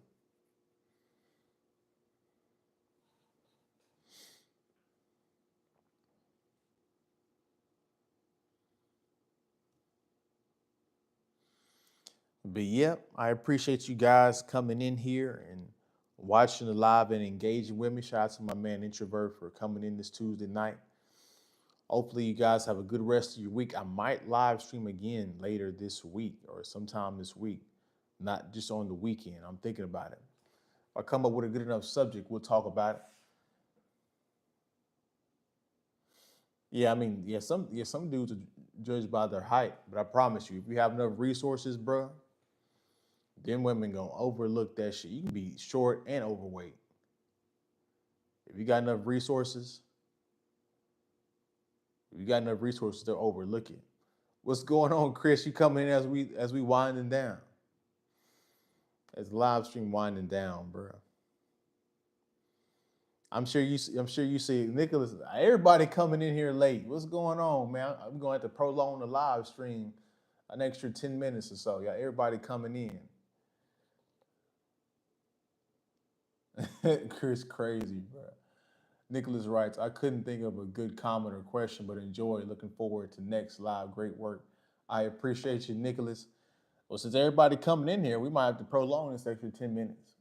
But yep, I appreciate you guys coming in here and watching the live and engaging with me. Shout out to my man Introvert for coming in this Tuesday night. Hopefully, you guys have a good rest of your week. I might live stream again later this week or sometime this week, not just on the weekend. I'm thinking about it. If I come up with a good enough subject, we'll talk about it. Yeah, I mean, some dudes are judged by their height, but I promise you, if you have enough resources, bro, then women gonna overlook that shit. You can be short and overweight. If you got enough resources, if you got enough resources, they'll overlook it. What's going on, Chris? You coming in as we winding down? As the live stream winding down, bro. I'm sure you see Nicholas. Everybody coming in here late. What's going on, man? I'm going to have to prolong the live stream an extra 10 minutes or so. Yeah, everybody coming in. Chris crazy, bro. Nicholas writes, I couldn't think of a good comment or question, but enjoy. Looking forward to next live. Great work. I appreciate you, Nicholas. Well, since everybody coming in here, we might have to prolong this extra 10 minutes.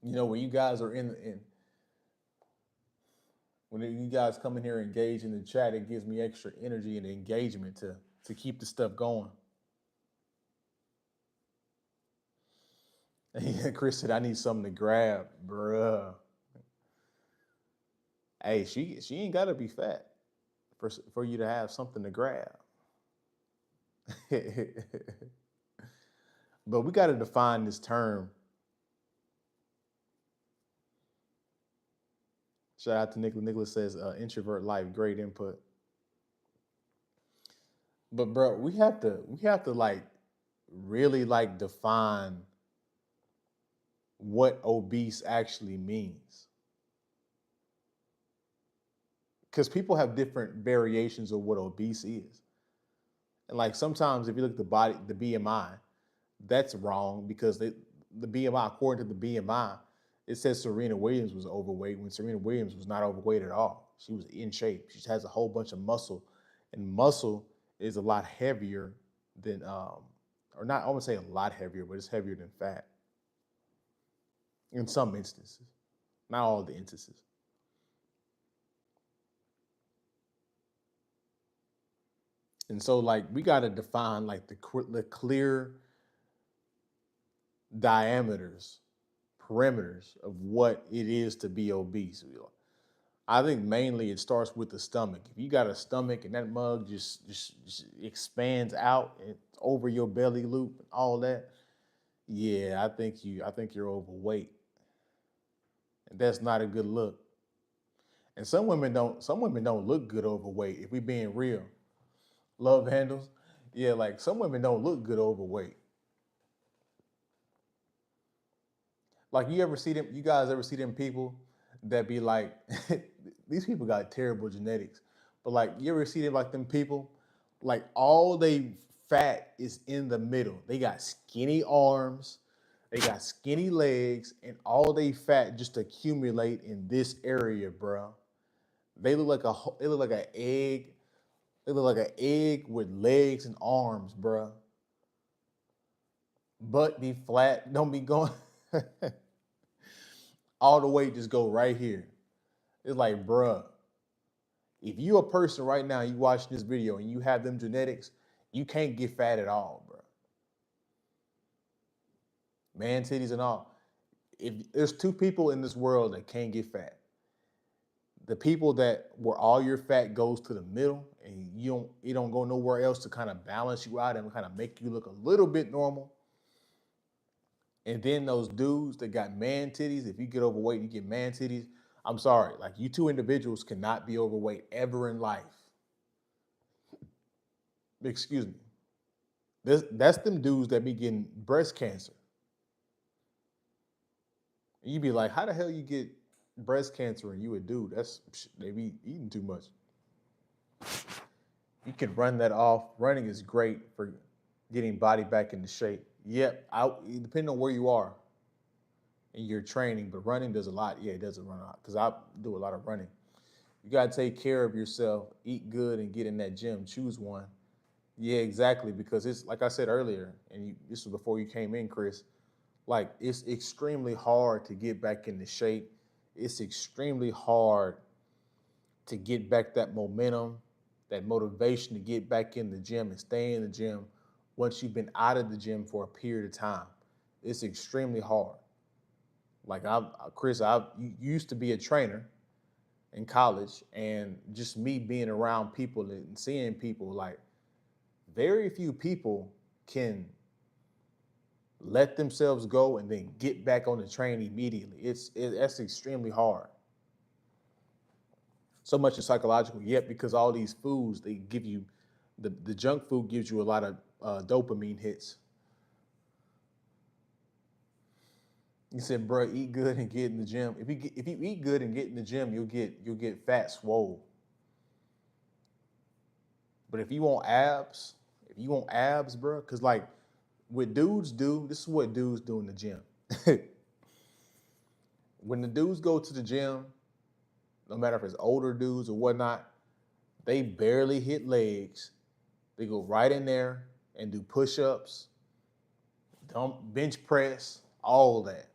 You know, when you guys are when you guys come in here and engage in the chat, it gives me extra energy and engagement to keep the stuff going. And Chris said, I need something to grab, bruh. Hey, she ain't gotta be fat for you to have something to grab. But we gotta define this term. Shout out to Nicholas. Nicholas says, introvert life, great input. But bro, we have to like really like define what obese actually means. Because people have different variations of what obese is. And like sometimes if you look at the BMI, that's wrong because the BMI, according to the BMI, it says Serena Williams was overweight when Serena Williams was not overweight at all. She was in shape. She has a whole bunch of muscle, and muscle is a lot heavier than, or not, I wouldn't say a lot heavier, but it's heavier than fat in some instances, not all the instances. And so, like, we got to define like the clear diameters, perimeters of what it is to be obese. I think mainly it starts with the stomach. If you got a stomach and that mug just expands out and over your belly loop and all that, yeah, I think you're overweight. And that's not a good look. And some women don't look good overweight, if we being real. Love handles. Yeah, like some women don't look good overweight. Like you guys ever see them people that be like, these people got terrible genetics. But like you ever see them like them people, like all they fat is in the middle. They got skinny arms, they got skinny legs, and all they fat just accumulate in this area, bro. They look like an egg. They look like an egg with legs and arms, bro. Butt be flat, don't be going. All the weight just go right here. It's like, bruh, if you a person right now, you watching this video and you have them genetics, you can't get fat at all, bro. Man titties and all. If there's two people in this world that can't get fat, the people that where all your fat goes to the middle and you don't go nowhere else to kind of balance you out and kind of make you look a little bit normal. And then those dudes that got man titties, if you get overweight, you get man titties. I'm sorry, like you two individuals cannot be overweight ever in life. Excuse me. That's them dudes that be getting breast cancer. And you be like, how the hell you get breast cancer and you a dude? They be eating too much. You can run that off. Running is great for getting body back into shape. Yep, depending on where you are in your training, but running does a lot. Yeah, it does a run out because I do a lot of running. You gotta take care of yourself, eat good, and get in that gym. Choose one. Yeah, exactly. Because it's like I said earlier, and this was before you came in, Chris. Like it's extremely hard to get back into shape. It's extremely hard to get back that momentum, that motivation to get back in the gym and stay in the gym once you've been out of the gym for a period of time. It's extremely hard. Like Chris, I used to be a trainer in college, and just me being around people and seeing people, like very few people can let themselves go and then get back on the train immediately. That's extremely hard. So much is psychological, yet because all these foods they give you, the junk food gives you a lot of dopamine hits. You said, bro, eat good and get in the gym. If you eat good and get in the gym, you'll get fat, swole. But if you want abs, bro, because like what dudes do, this is what dudes do in the gym. When the dudes go to the gym, no matter if it's older dudes or whatnot, they barely hit legs. They go right in there and do push-ups, dump, bench press, all that.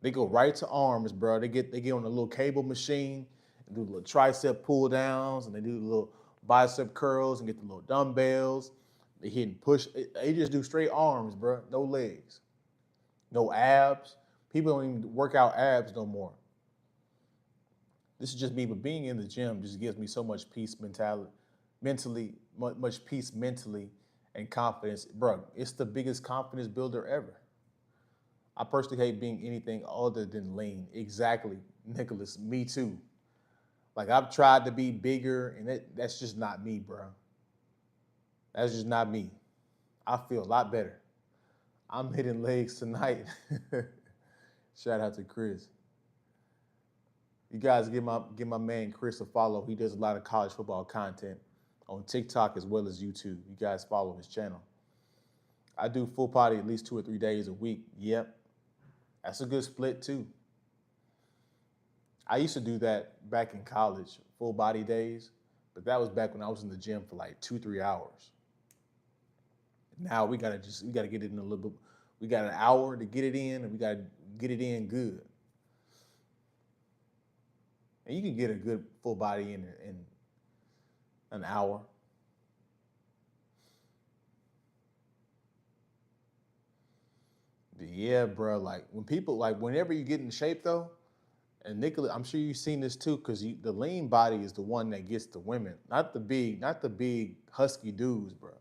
They go right to arms, bro. They get on a little cable machine and do little tricep pull downs, and they do the little bicep curls and get the little dumbbells. They hit and push. They just do straight arms, bro. No legs, no abs. People don't even work out abs no more. This is just me, but being in the gym just gives me so much peace mentally, much peace mentally and confidence. Bro, it's the biggest confidence builder ever. I personally hate being anything other than lean. Exactly, Nicholas. Me too. Like I've tried to be bigger, and that's just not me, bro. That's just not me. I feel a lot better. I'm hitting legs tonight. Shout out to Chris. You guys give my man Chris a follow. He does a lot of college football content on TikTok as well as YouTube. You guys follow his channel. I do full body at least 2 or 3 days a week. Yep, that's a good split too. I used to do that back in college, full body days, but that was back when I was in the gym for like 2, 3 hours. Now we gotta get it in a little bit. We got an hour to get it in, and we gotta get it in good. And you can get a good full body in an hour. But yeah, bro. Like when people like whenever you get in shape though, and Nicola, I'm sure you've seen this too, because the lean body is the one that gets the women, not the big husky dudes, bro.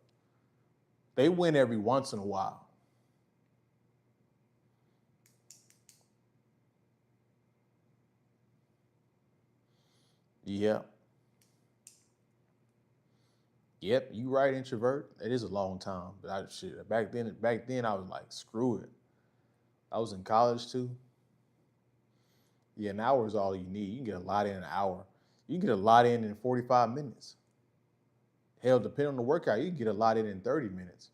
They win every once in a while. Yep, yep. You right, introvert. It is a long time, but I shit back then I was like, screw it. I was in college too. Yeah, an hour is all you need. You can get a lot in an hour. You can get a lot in 45 minutes. Hell, depending on the workout, you can get a lot in 30 minutes.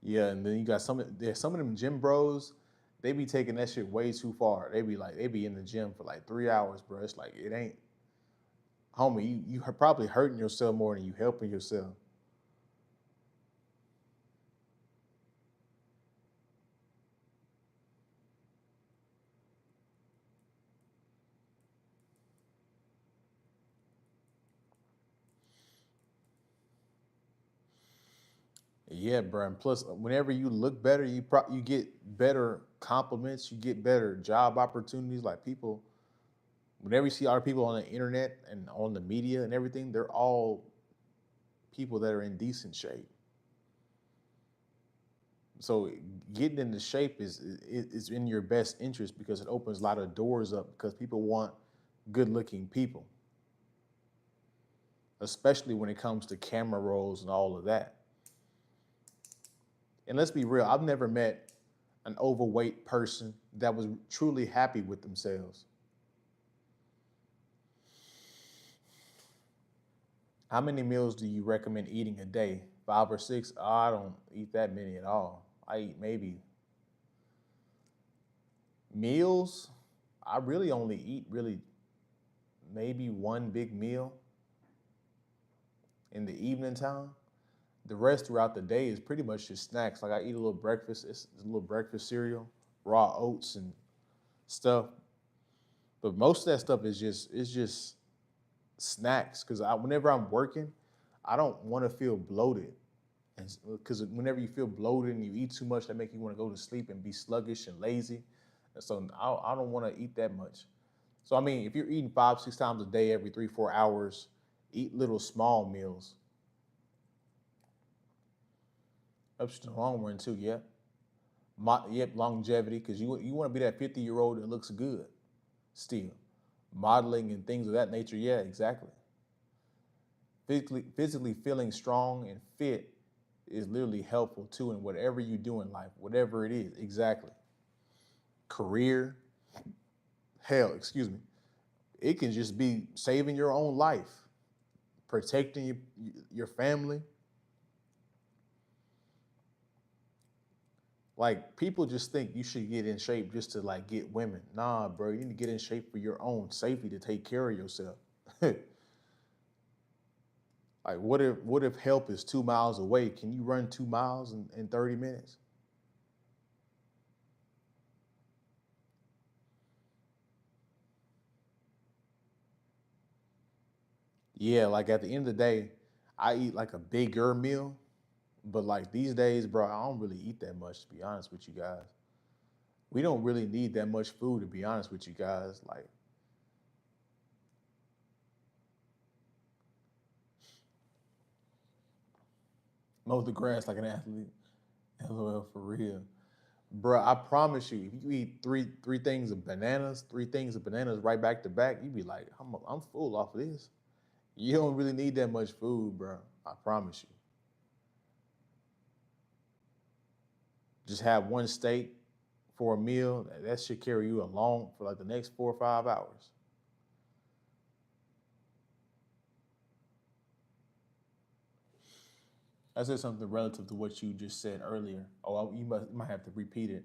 Yeah, and then you got some of them gym bros, they be taking that shit way too far. They be in the gym for like 3 hours, bro. It's like it ain't, homie. You are probably hurting yourself more than you helping yourself. Yeah, bro. And plus, whenever you look better, you get better compliments. You get better job opportunities. Like people, whenever you see other people on the internet and on the media and everything, they're all people that are in decent shape. So getting into shape is in your best interest because it opens a lot of doors up because people want good looking people, especially when it comes to camera roles and all of that. And let's be real, I've never met an overweight person that was truly happy with themselves. How many meals do you recommend eating a day? 5 or 6? Oh, I don't eat that many at all. I eat maybe meals. I really only eat really. maybe one big meal in the evening time. The rest throughout the day is pretty much just snacks. Like I eat a little breakfast, it's a little breakfast cereal, raw oats and stuff. But most of that stuff is just snacks. Because whenever I'm working, I don't want to feel bloated. And because whenever you feel bloated and you eat too much, that make you want to go to sleep and be sluggish and lazy. And so I don't want to eat that much. So I mean, if you're eating 5, 6 times a day, every 3, 4 hours, eat little small meals. Helps you in the long run too. Yeah. Yep, longevity, because you want to be that 50-year-old that looks good still. Modeling and things of that nature. Yeah, exactly. Physically feeling strong and fit is literally helpful too in whatever you do in life, whatever it is. Exactly. Career, hell, excuse me. It can just be saving your own life, protecting your family. Like people just think you should get in shape just to like get women. Nah, bro, you need to get in shape for your own safety to take care of yourself. Like what if help is 2 miles away? Can you run 2 miles in 30 minutes? Yeah, like at the end of the day, I eat like a bigger meal, but like these days, bro, I don't really eat that much to be honest with you guys. We don't really need that much food to be honest with you guys. Like mow the grass like an athlete. LOL for real. Bro, I promise you, if you eat three things of bananas right back to back, you be like, I'm full off of this. You don't really need that much food, bro. I promise you. Just have one steak for a meal. That should carry you along for like the next 4 or 5 hours. I said something relative to what you just said earlier. Oh, you might have to repeat it.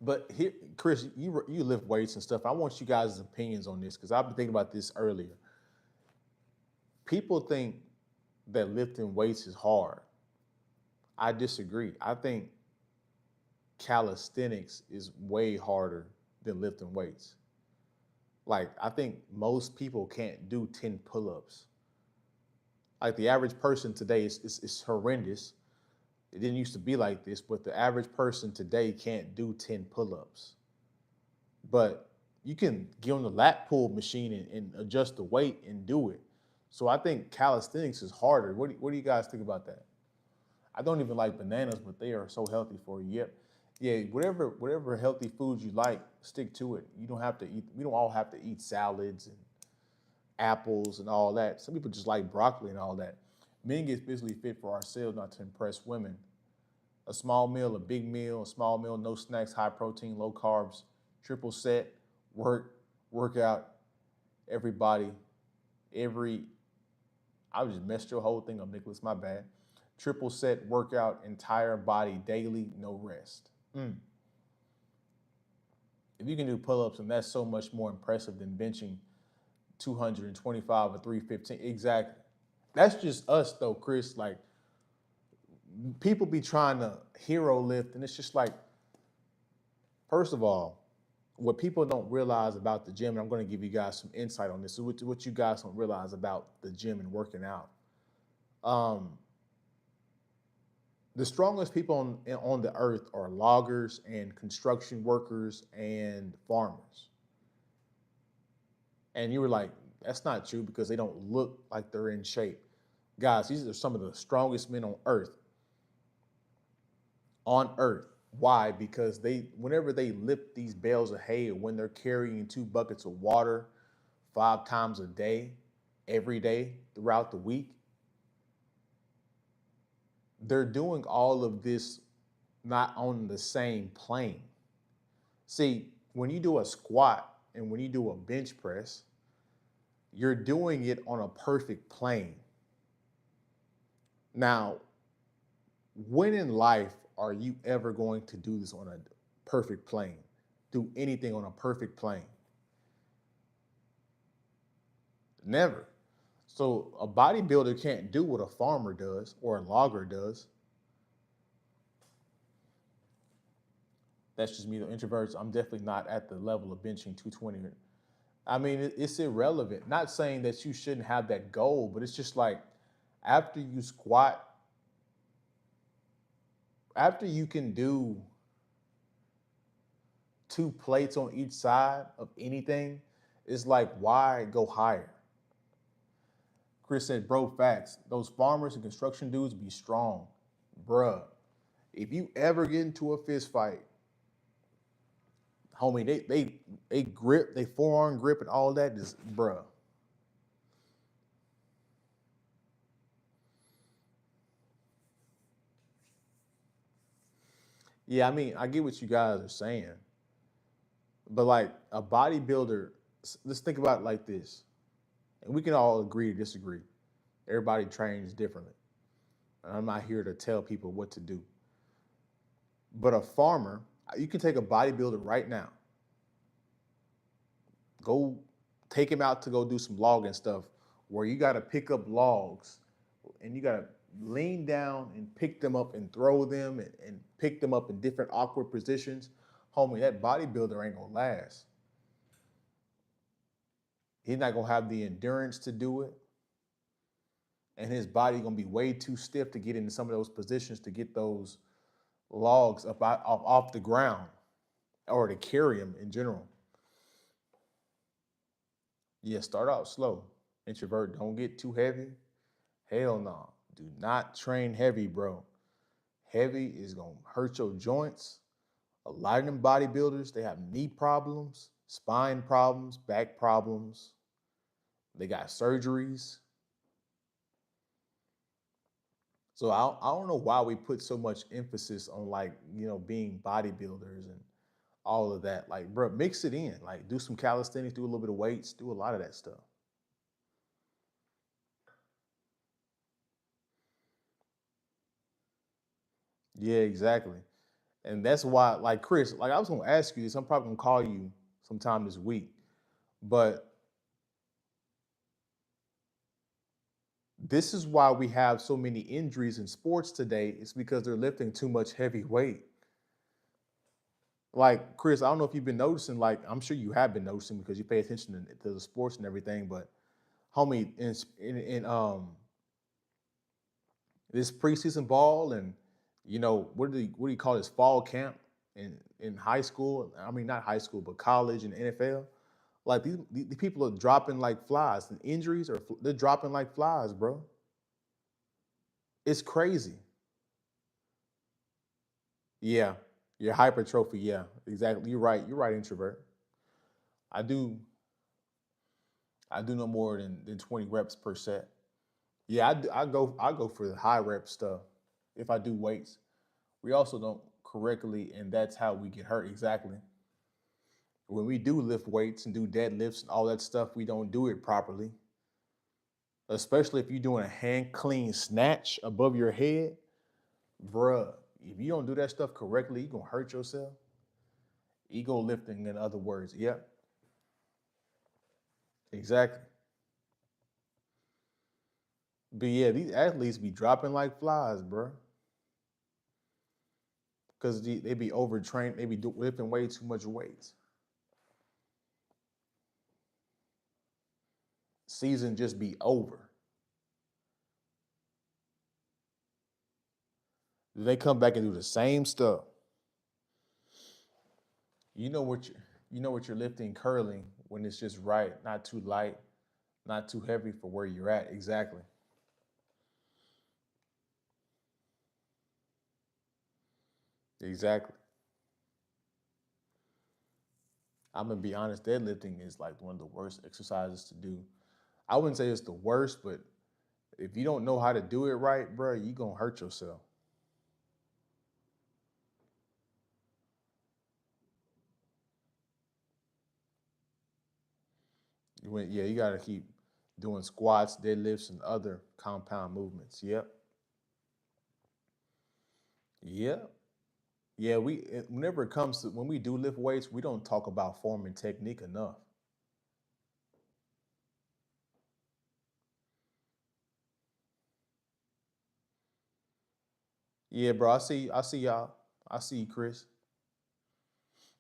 But here, Chris, you lift weights and stuff. I want you guys' opinions on this because I've been thinking about this earlier. People think that lifting weights is hard. I disagree. I think calisthenics is way harder than lifting weights. Like I think most people can't do 10 pull-ups. Like the average person today is horrendous. It didn't used to be like this, but the average person today can't do 10 pull-ups. But you can get on the lat pull machine and adjust the weight and do it. So I think calisthenics is harder. What do you guys think about that? I don't even like bananas, but they are so healthy for you. Yep. Yeah, whatever healthy foods you like, stick to it. You don't have to eat. We don't all have to eat salads and apples and all that. Some people just like broccoli and all that. Men get physically fit for ourselves, not to impress women. A small meal, a big meal, a small meal, no snacks, high protein, low carbs, triple set, workout, everybody, every. I just messed your whole thing up, Nicholas. My bad. Triple set workout, entire body daily, no rest. If you can do pull-ups, and that's so much more impressive than benching 225 or 315. Exactly. That's just us though, Chris. Like people be trying to hero lift, and it's just like, first of all, what people don't realize about the gym, and I'm going to give you guys some insight on this. So what you guys don't realize about the gym and working out. Um, the strongest people on the earth are loggers and construction workers and farmers. And you were like, that's not true because they don't look like they're in shape. Guys, these are some of the strongest men on earth. On earth. Why? Because whenever they lift these bales of hay or when they're carrying 2 buckets of water 5 times a day, every day throughout the week, they're doing all of this not on the same plane. See, when you do a squat and when you do a bench press, you're doing it on a perfect plane. Now, when in life are you ever going to do this perfect plane, do anything on a perfect plane. Never. So a bodybuilder can't do what a farmer does or a logger does. That's just me, the introverts. I'm definitely not at the level of benching 220. I mean, it's irrelevant. Not saying that you shouldn't have that goal, but it's just like after you squat, after you can do 2 plates on each side of anything, it's like, why go higher? Chris said, bro, facts. Those farmers and construction dudes be strong. Bruh, if you ever get into a fist fight, homie, they grip, they forearm grip and all that, just bruh. Yeah, I mean, I get what you guys are saying, but like a bodybuilder, let's think about it like this, and we can all agree to disagree. Everybody trains differently, and I'm not here to tell people what to do. But a farmer, you can take a bodybuilder right now, go take him out to go do some logging stuff, where you got to pick up logs, and you got to lean down and pick them up and throw them and pick them up in different awkward positions. Homie, that bodybuilder ain't gonna last. He's not gonna have the endurance to do it, and his body gonna be way too stiff to get into some of those positions to get those logs up off the ground or to carry them in general. Yeah, start out slow. Introvert, don't get too heavy. Hell no. Do not train heavy, bro. Heavy is gonna hurt your joints. A lot of them bodybuilders, they have knee problems, spine problems, back problems. They got surgeries. So I don't know why we put so much emphasis on like, being bodybuilders and all of that. Like, bro, mix it in. Like, do some calisthenics, do a little bit of weights, do a lot of that stuff. Yeah, exactly. And that's why, like Chris, like I was gonna ask you this. I'm probably gonna call you sometime this week. But this is why we have so many injuries in sports today. It's because they're lifting too much heavy weight. Like Chris, I don't know if you've been noticing. Like I'm sure you have been noticing because you pay attention to the sports and everything. But homie, in this preseason ball and what do you call this fall camp in high school? I mean, not high school, but college and NFL. Like these people are dropping like flies. The injuries are they're dropping like flies, bro. It's crazy. Yeah, your hypertrophy. Yeah, exactly. You're right. You're right, introvert. I do. I do no more than 20 reps per set. Yeah, I go for the high rep stuff if I do weights. We also don't correctly, and that's how we get hurt exactly. When we do lift weights and do deadlifts and all that stuff, we don't do it properly. Especially if you're doing a hand clean snatch above your head, bruh. If you don't do that stuff correctly, you're gonna hurt yourself. Ego lifting, in other words. Yep, exactly. But yeah, these athletes be dropping like flies, bruh. Because they be overtrained, they be lifting way too much weights. Season just be over. They come back and do the same stuff. You know what you're lifting curling when it's just right, not too light, not too heavy for where you're at. Exactly. Exactly. I'm gonna be honest, deadlifting is like one of the worst exercises to do. I wouldn't say it's the worst, but if you don't know how to do it right, bro, you gonna hurt yourself. Yeah, you gotta keep doing squats, deadlifts, and other compound movements. Yep. Yep. Yeah, whenever it comes to when we do lift weights, we don't talk about form and technique enough. Yeah, bro. I see y'all. I see you, Chris.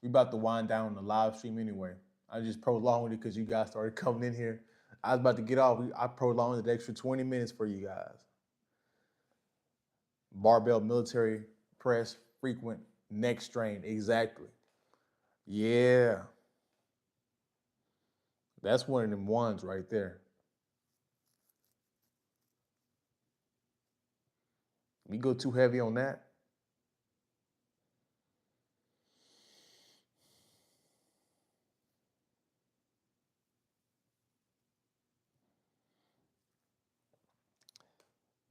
We about to wind down the live stream anyway. I just prolonged it because you guys started coming in here. I was about to get off. I prolonged the extra 20 minutes for you guys. Barbell military press, frequent neck strain. Exactly. Yeah. That's one of them ones right there. We go too heavy on that.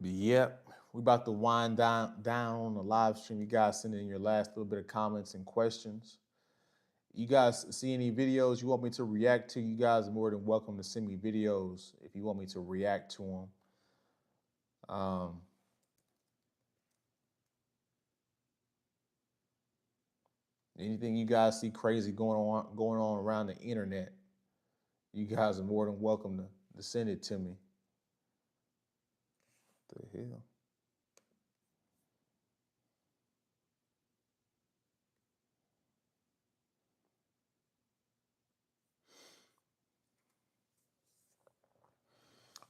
But yep, we about to wind down the live stream. You guys send in your last little bit of comments and questions. You guys see any videos you want me to react to? You guys are more than welcome to send me videos if you want me to react to them. Anything you guys see crazy going on around the internet, you guys are more than welcome to send it to me. What the hell?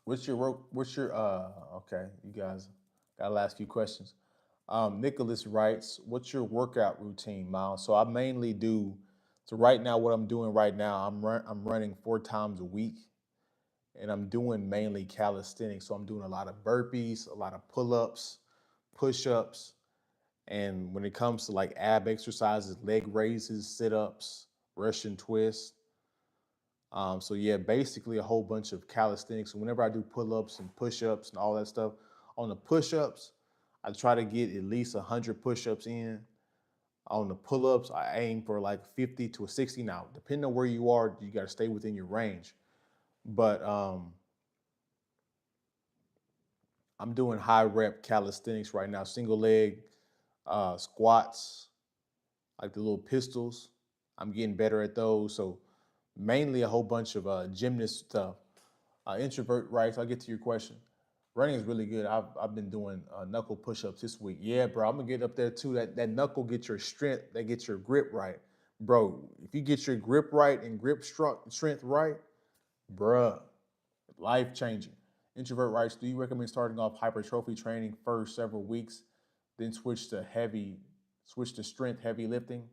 What's your okay, you guys got last few questions. Nicholas writes, what's your workout routine, Miles? So I mainly do so right now what I'm doing right now, I'm running 4 times a week and I'm doing mainly calisthenics. So I'm doing a lot of burpees, a lot of pull-ups, push-ups, and when it comes to like ab exercises, leg raises, sit-ups, Russian twists, so yeah, basically a whole bunch of calisthenics. So whenever I do pull-ups and push-ups and all that stuff, on the push-ups, I try to get at least 100 push-ups in. On the pull-ups, I aim for like 50 to a 60. Now, depending on where you are, you got to stay within your range. But I'm doing high rep calisthenics right now, single leg squats, like the little pistols. I'm getting better at those. So mainly a whole bunch of gymnast stuff. Introvert, right? So I'll get to your question. Running is really good. I've been doing knuckle push-ups this week. Yeah, bro, I'm gonna get up there too. That knuckle gets your strength, that gets your grip right. Bro, if you get your grip right and strength right, bruh, life changing. Introvert writes, do you recommend starting off hypertrophy training first several weeks, then switch to strength heavy lifting?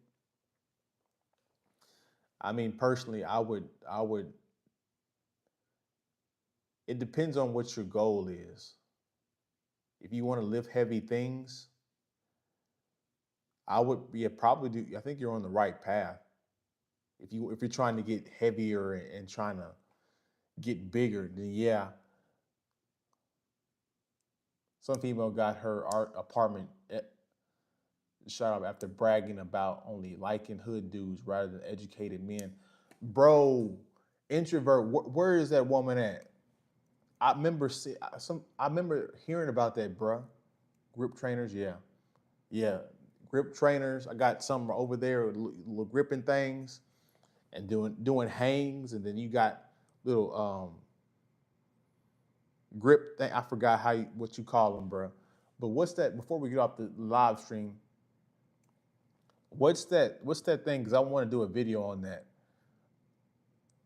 I mean, personally, I would it depends on what your goal is. If you want to lift heavy things, I would yeah, probably do I think you're on the right path. If you're trying to get heavier and trying to get bigger, then yeah. Some female got her art apartment shut up after bragging about only liking hood dudes rather than educated men. Bro, introvert, where is that woman at? I remember hearing about that, bruh. Grip trainers, yeah. Yeah, grip trainers. I got some over there, little gripping things and doing hangs, and then you got little grip thing. I forgot what you call them, bro. But what's that? Before we get off the live stream, what's that? What's that thing? Because I want to do a video on that.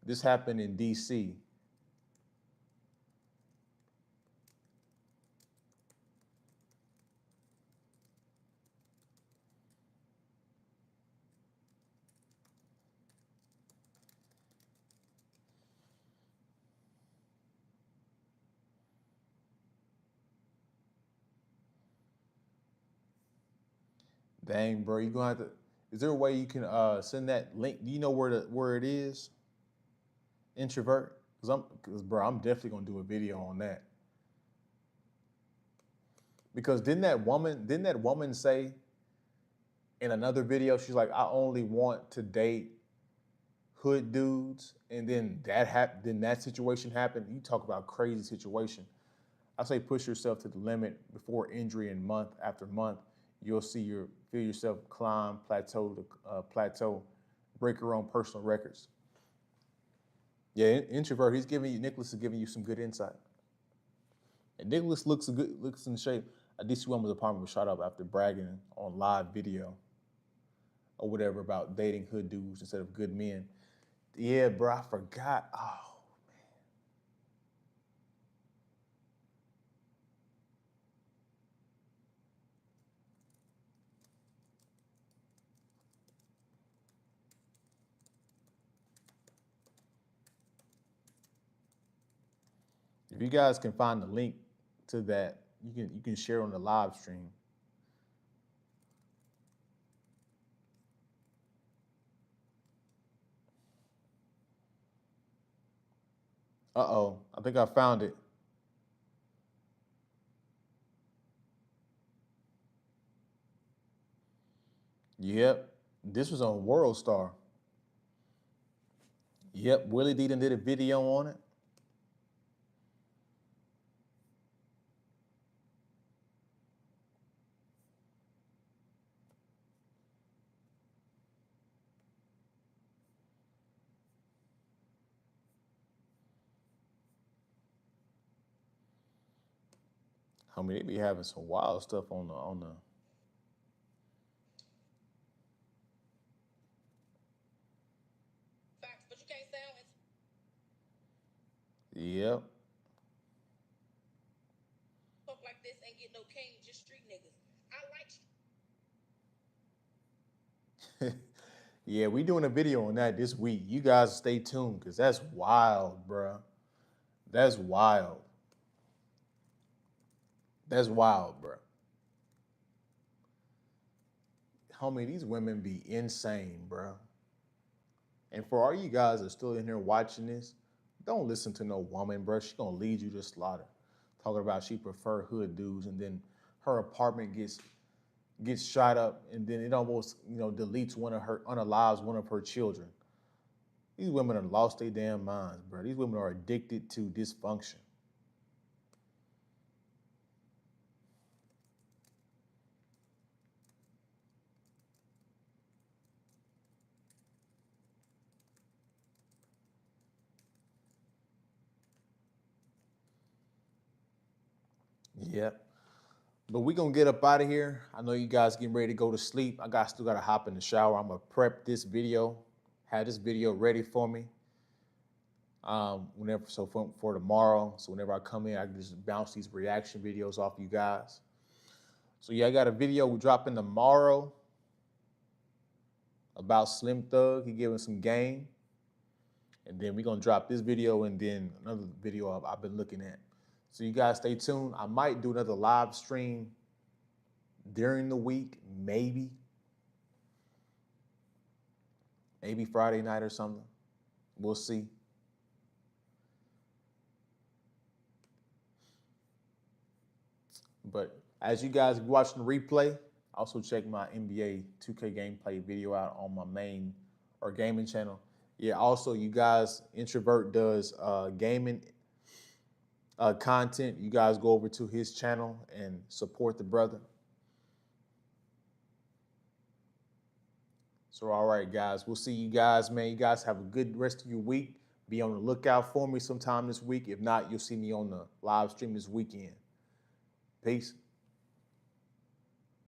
This happened in D.C. Dang, bro, you gonna have to. Is there a way you can send that link? Do you know where it is? Introvert, because bro, I'm definitely gonna do a video on that. Because didn't that woman say in another video, she's like, I only want to date hood dudes, and then that situation happened. You talk about crazy situation. I say push yourself to the limit before injury, and month after month, you'll feel yourself climb plateau to plateau, break your own personal records. Yeah, introvert. Nicholas is giving you some good insight. And Nicholas looks in shape. A DC woman's apartment was shot up after bragging on live video or whatever about dating hood dudes instead of good men. Yeah, bro, I forgot. Oh, if you guys can find the link to that, you can share on the live stream. Uh-oh, I think I found it. Yep, this was on World Star. Yep, Willie D done did a video on it. I mean, they be having some wild stuff on the. Facts, but you can't sound it. Yep. Talk like this ain't get no cane, just street niggas. I like. Yeah, we doing a video on that this week. You guys stay tuned because that's wild, bruh. That's wild. That's wild, bruh. Homie, these women be insane, bruh. And for all you guys that are still in here watching this, don't listen to no woman, bruh. She gonna lead you to slaughter. Talking about she prefer hood dudes, and then her apartment gets shot up, and then it almost deletes unalives one of her children. These women have lost their damn minds, bro. These women are addicted to dysfunction. Yep. But we gonna get up out of here. I know you guys getting ready to go to sleep. Still gotta hop in the shower. I'm gonna prep this video, have this video ready for me. For tomorrow. So whenever I come in, I can just bounce these reaction videos off you guys. So yeah, I got a video dropping tomorrow about Slim Thug. He giving some game. And then we're gonna drop this video and then another video I've been looking at. So you guys stay tuned. I might do another live stream during the week, maybe Friday night or something. We'll see. But as you guys watching the replay, also check my NBA 2K gameplay video out on my main or gaming channel. Yeah, also you guys, Introvert does gaming content. You guys go over to his channel and support the brother. So all right, guys, we'll see you guys, man. You guys have a good rest of your week. Be on the lookout for me sometime this week. If not, you'll see me on the live stream this weekend. Peace.